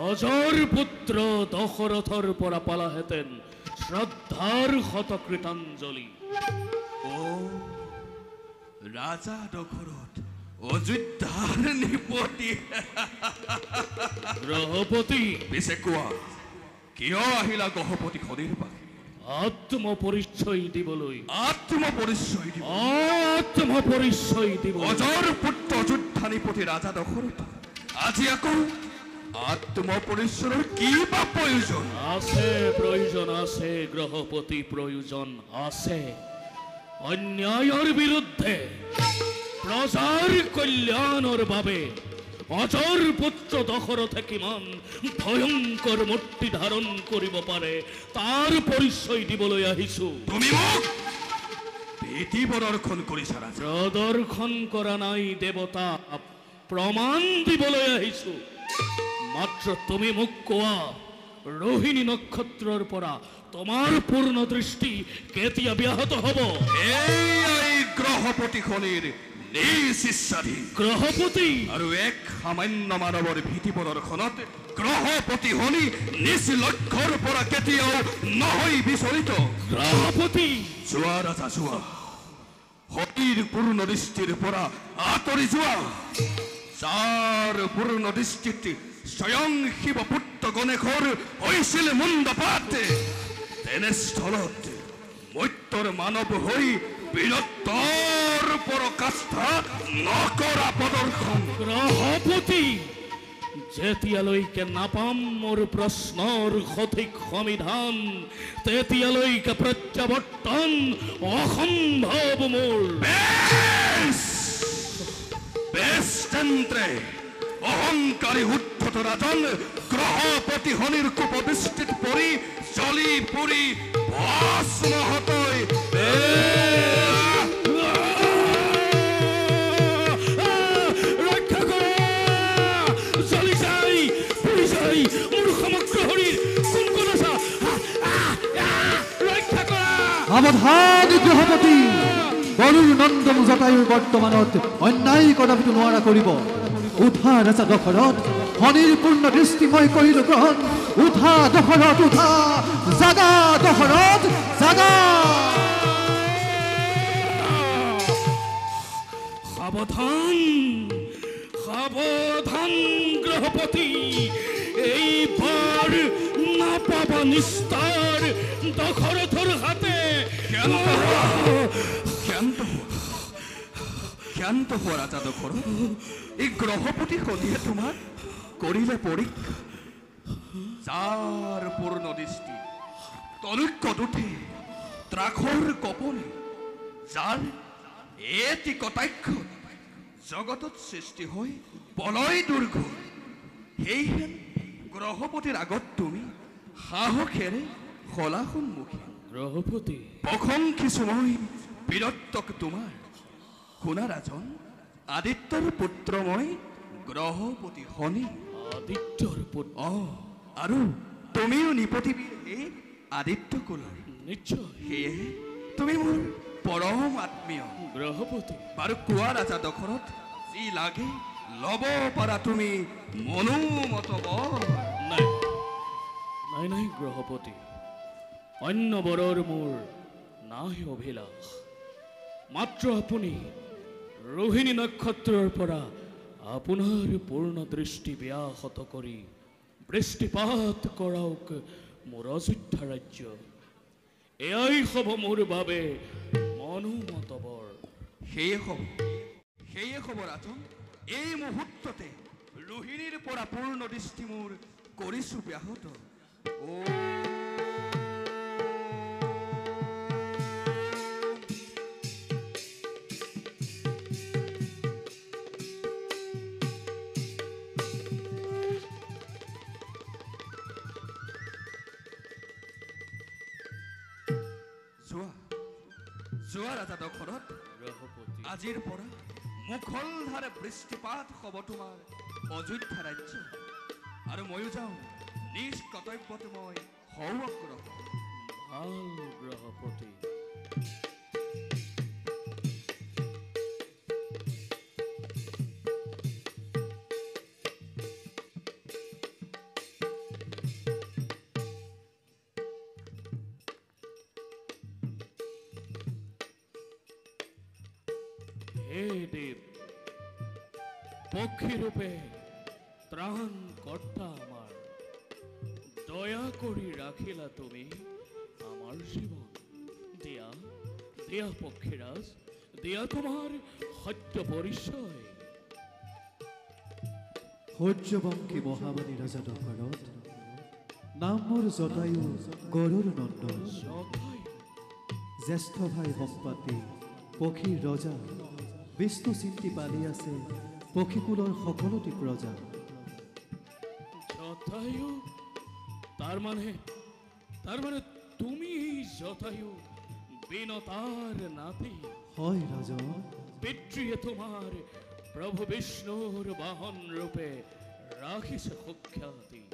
অজৰ পুত্ৰ দশৰথৰ পৰা পালাহেঁতেন শ্ৰদ্ধাৰ শতকৃতাঞ্জলি। ৰাজা দশৰথ অযোধ্যাৰ নিপতি। গ্ৰহপতি, পিছে কোৱা কিয় আহিলা গ্ৰহপতি শনিৰ পাশে? আত্মপৰিচয় দিবলৈ। আত্মপৰিচয় দিব? আত্মপৰিচয় দিব। অজৰ পুত্ৰ অযোধ্যা নিপতি ৰাজা দশৰথ আজি আকৌ আত্মপৰিচয়ৰ কি বা প্ৰয়োজন? আছে, প্ৰয়োজন আছে গ্ৰহপতি, প্ৰয়োজন আছে। অন্যায়ৰ বিৰুদ্ধে প্ৰজাৰ কল্যাণৰ বাবে অজৰ পুত্ৰ দশৰথে কিমান ভয়ংকৰ মূৰ্তি ধাৰণ কৰিব পাৰে তাৰ পৰিচয় দিবলৈ আহিছো। তুমি মোক ভীতি প্ৰদৰ্শন কৰিছা ৰাজা? প্ৰদৰ্শন কৰা নাই দেৱতা, প্ৰমাণ দিবলৈ আহিছো। মাত্ৰ তুমি মোক কোৱা, ৰোহিণী নক্ষত্ৰৰ পৰা তোমাৰ পূৰ্ণ দৃষ্টি কেতিয়া ব্যাহত হব? এই গ্ৰহপতি শনিৰ নিজ ইচ্ছাধীন গ্ৰহপতি আৰু এক সামান্য মানৱৰ ভীতি প্ৰদৰ্শনত গ্ৰহপতি শনি নিজ লক্ষ্যৰ পৰা কেতিয়াও নহয় বিচলিত। গ্ৰহপতি, যোৱা ৰাজা যোৱা, শনিৰ পূৰ্ণ দৃষ্টিৰ পৰা আঁতৰি যোৱা। যাৰ পূৰ্ণ দৃষ্টিত স্বয়ং শিৱ পুত্ৰ গণেশৰ হৈছিল মুণ্ডপাত, তেনেস্থলত মত্যৰ মানৱ হৈ বীৰত্বৰ পৰকাষ্ঠা নকৰা প্ৰদৰ্শন। গ্ৰহপতি, যেতিয়ালৈকে নাপাম মোৰ প্ৰশ্নৰ সঠিক সমিধান তেতিয়ালৈকে প্ৰত্যাৱৰ্তন অসম্ভৱ মোৰ। বেশ তেন্তে অহংকাৰী উদ্ধত ৰাজন গ্ৰহপতি শনিৰ কুপদৃষ্টিত পৰি জ্বলি পুৰি ভস্ম হতৈ ৰক্ষা কৰা, জ্বলি যাই পুৰি যাই মোৰ সমগ্ৰ শৰীৰ কোন কোন আছা, ৰক্ষা কৰা। সাৱধান গৃহপতি, গৰুৰ নন্দন জটায়ুৰ বৰ্তমানত অন্যায় কদাপিতো নোৱাৰা কৰিব। উঠা ৰাজা দশৰথ, শনিৰ পূৰ্ণ দৃষ্টিময় কৰিলো গ্ৰহণ। উঠা দশৰথ উঠা, জাগা দশৰথ জাগা। সাৱধান, সাৱধান গ্ৰহপতি, এইবাৰ নাপাবা নিস্তাৰ দশৰথৰ হাতে। ক্ষান্ত হোৱা ৰাজা দশৰথ, এই গ্ৰহপতি শনিয়ে তোমাক কৰিলে পৰীক্ষা। যাৰ পূৰ্ণ দৃষ্টি তলুক্যত উঠে ত্ৰাসৰ কপনি, যাৰ এটি কটাক্ষত জগতত সৃষ্টি হৈ বলয় দুৰ্ঘ সেইহেন গ্ৰহপতিৰ আগত তুমি সাহসেৰে হলা সন্মুখী গ্ৰহপতি প্ৰশংসিছো মই বীৰত্বক তোমাৰ শুনা ৰাজন আদিত্যৰ পুত্ৰ মই গ্ৰহপতি শনি আদিত্যৰ পুত্ৰ আৰু তুমিও নিপতিবীৰ এই আদিত্য কুলৰ নিশ্চয় সেয়েহে তুমি মোৰ পৰম আত্মীয় গ্ৰহপতি বাৰু কোৱা ৰাজা দশৰথ যি লাগে ল'ব পাৰা তুমি মনোমত বৰ নাই নাই নাই গ্ৰহপতি অন্য বৰৰ মোৰ নাই অভিলাষ মাত্ৰ আপুনি ৰোহিণী নক্ষত্ৰৰ পৰা আপোনাৰ পূৰ্ণ দৃষ্টি ব্যাহত কৰি বৃষ্টিপাত কৰাওক মোৰ অযোধ্যা ৰাজ্য এয়াই হ'ব মোৰ বাবে মনোমত বৰ সেয়ে হ'ব ৰাজন এই মুহূৰ্ততে ৰোহিণীৰ পৰা পূৰ্ণ দৃষ্টি মোৰ কৰিছো ব্যাহত যোৱা ৰাজা দশৰথ আজিৰ পৰা মুখলধাৰে বৃষ্টিপাত হ'ব তোমাৰ অযোধ্যা ৰাজ্য আৰু ময়ো যাওঁ নিজ কৰ্তব্যত মই হওঁ অগ্ৰসৰ ভাল গ্ৰহপতি হে দেৱ পক্ষী ৰূপে ত্ৰাণ কৰ্তা আমাৰ দয়া কৰি ৰাখিলা তুমি আমাৰ জীৱন দিয়া দিয়া পক্ষীৰাজ দিয়া তোমাৰ সত্য পৰিচয় সূৰ্যবংশী মহাবলী ৰাজা দশৰথ নাম মোৰ জটায়ু গৰুৰ নন্দন জ্যেষ্ঠ ভাই সম্পাতি পক্ষীৰ ৰজা বিষ্ণু চিন্তি পালি আছে পক্ষীকুলৰ সকলোটি প্ৰজা জটায়ু তাৰ মানে তুমি জটায়ু বিনতাৰ নাতি হয় ৰাজন পিতৃয়ে তোমাৰ প্ৰভু বিষ্ণুৰ বাহন ৰূপে ৰাখিছে সুখ্যাতি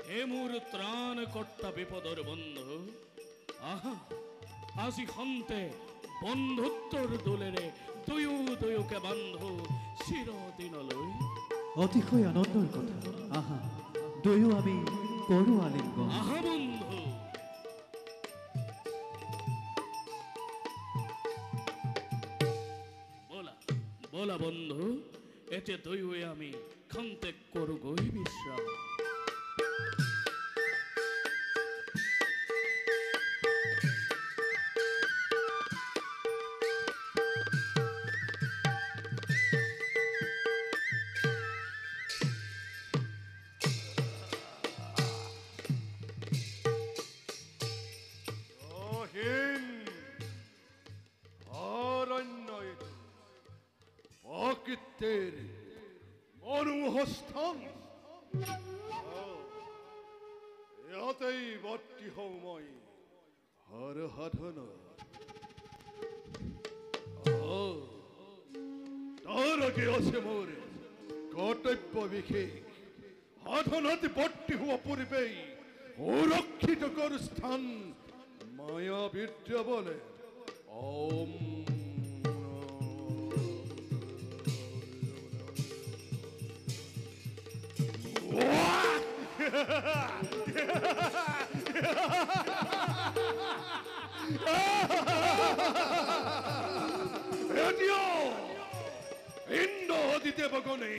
হে মোৰ ত্ৰাণ কৰ্তা বিপদৰ বন্ধু আহা আজি সন্তে বন্ধুত্বৰ দোলেৰে দুয়োকে বান্ধো চিৰদিনলৈ অতিশয় আনন্দৰ কথা আহা দুয়ো আমি কৰো আলিংগন আহা বন্ধু বলা বন্ধু এতে দুয়োৱে আমি খন্তেক কৰো গৈ বিশ্ৰাম অনুহস্থান ইয়াতেই বৰ্তি হওঁ মই হৰ সাধন তাৰ আগে আছে মোৰ কৰ্তব্য বিশেষ সাধনত বৰ্তি হোৱা পূৰ্বেই সুৰক্ষিত কৰ স্থান মায়া বিদ্যা বলে ওম ইন্দ্ৰ দেৱগণে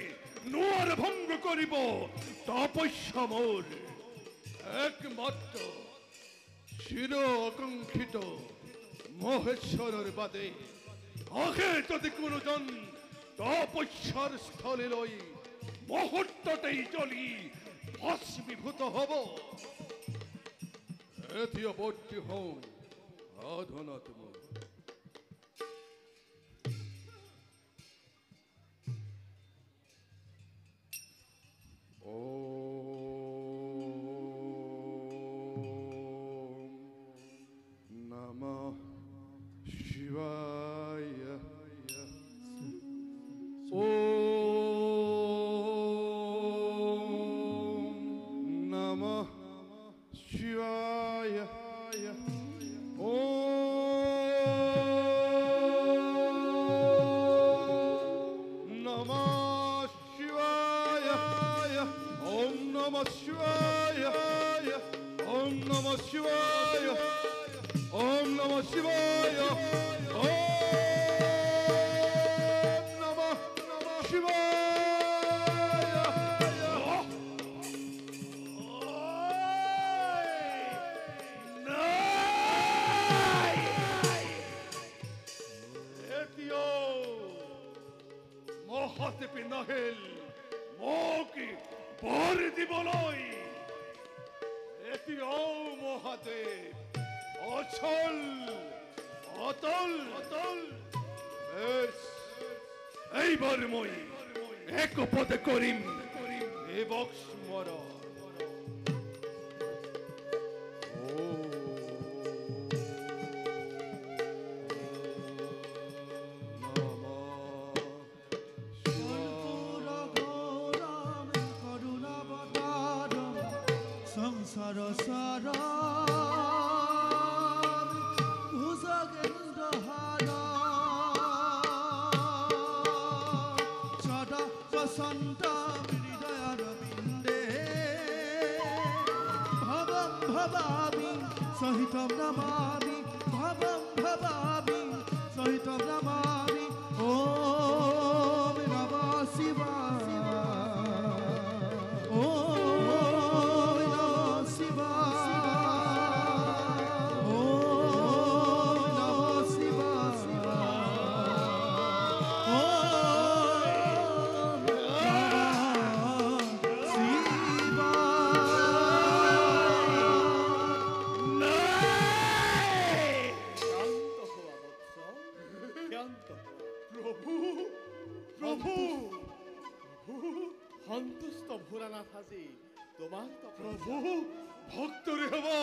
নোৱাৰ ভংগ কৰিব তপস্যা মোৰ একমাত্ৰ চিৰ আকাংক্ষিত মহেশ্বৰৰ বাদে আগে যদি কোনোজন তপস্যাৰ স্থলীলৈ মুহূৰ্ততেই জ্বলি ভস্মীভূত হব এতিয়া বৰ্তি হওঁ সাধনাত মোৰ Namah Shivaya. Om Namah Shivaya. Om Namah Shivaya. Om Namah Shivaya. মহাতে পিনাহেল Makki বরি দিবলৈ এতিয়াও মহাদেৱ অচল অতল অতল এইবাৰ মই এক পদে কৰিম দেৱক স্মৰণ Sahitam Namami, Bhavam Bhavavi, Sahitam Namami, Om Namah Shivaya, Om Namah Shivaya, Om Namah Shivaya, Om Namah Shivaya. সন্তুষ্ট ভোলানাথ আজি তোমার প্রভু ভক্তরে হবা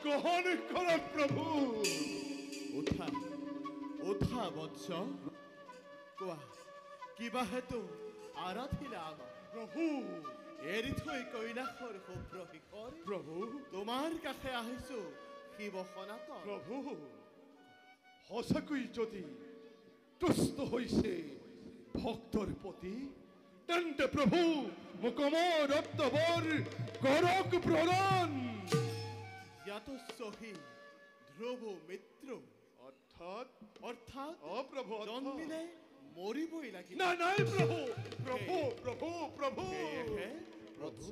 গ্রহণ কর প্রভু উঠা উঠা বৎস কোৱা কিবা হেতু আৰাধিলা আমাৰ প্ৰভু এৰি থৈ কৈলাসৰ শুভ্ৰ শিখৰ প্ৰভু তোমাৰ কাষে আহিছো শিৱ সনাতন প্ৰভু সঁচাকৈ যদি তুষ্ট হৈছে ভক্তৰ প্ৰতি তেন্তে প্ৰভু মুকমৰ অত্তবৰ কৰক প্ৰণাম জ্ঞাতস্বহী ধ্ৰুৱ মিত্ৰ অৰ্থাৎ অৰ্থাৎ অপ্ৰভু জন্মিলে মৰিবই লাগিব না নাই প্ৰভু প্ৰভু প্ৰভু প্ৰভু বৎস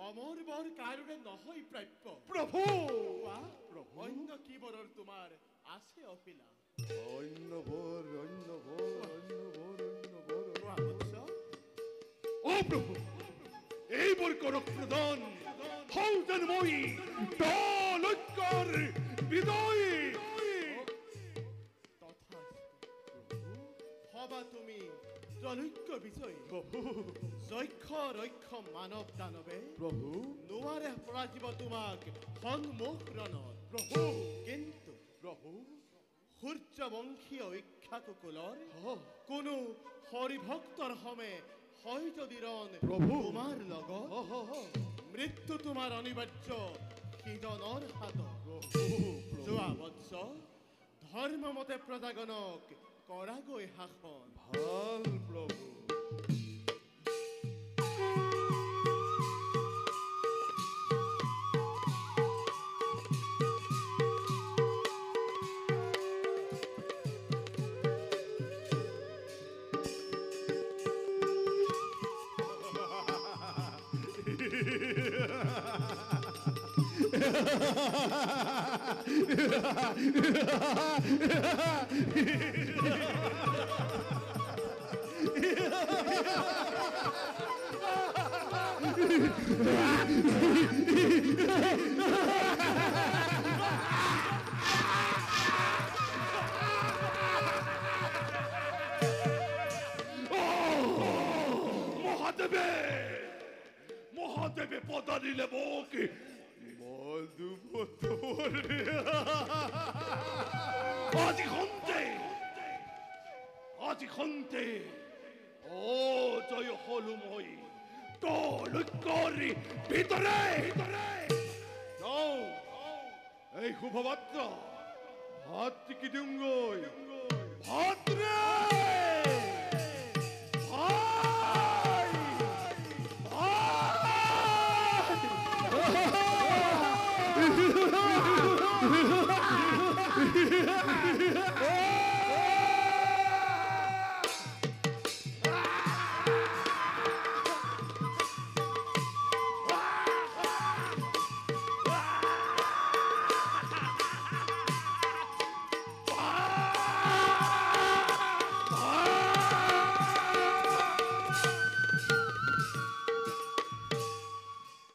অমৰ বৰ কাৰুণে নহয় প্ৰাপ্য প্ৰভু অন্য কি বৰৰ তোমাৰ আছে অখিলা অন্য বৰ অন্য বৰ অন্য বৰ অন্য বৰ বৎস ও প্রভু এইবার করক প্রদান হৌজন মই দলকর বিদয় তথা হবা তুমি দলক্য বিজয় প্রভু যক্ষ রক্ষ মানব দানবে প্রভু নোৱাৰে পৰাজিব তোমাক সন্মুখ ৰণত প্ৰভু কিন্তু প্ৰভু সূৰ্যবংশী ইক্ষাকুকুলৰ কোনো হৰিভক্তৰ সমে হয় যদি ৰণ প্ৰভু তোমাৰ লগত মৃত্যু তোমাৰ অনিবাৰ্য সিজনৰ হাত যোৱা বৎস ধৰ্মমতে প্ৰজাগণক কৰাগৈ শাসন ভাল প্ৰভু মহাদেবে পদারিলে বকে আজি খন্তে ও জয় হলু মই তলকরি ভিতরে এই শুভবার্তা ভাত কি দিউঙ্গই ভাত রে ভাই ভাই ও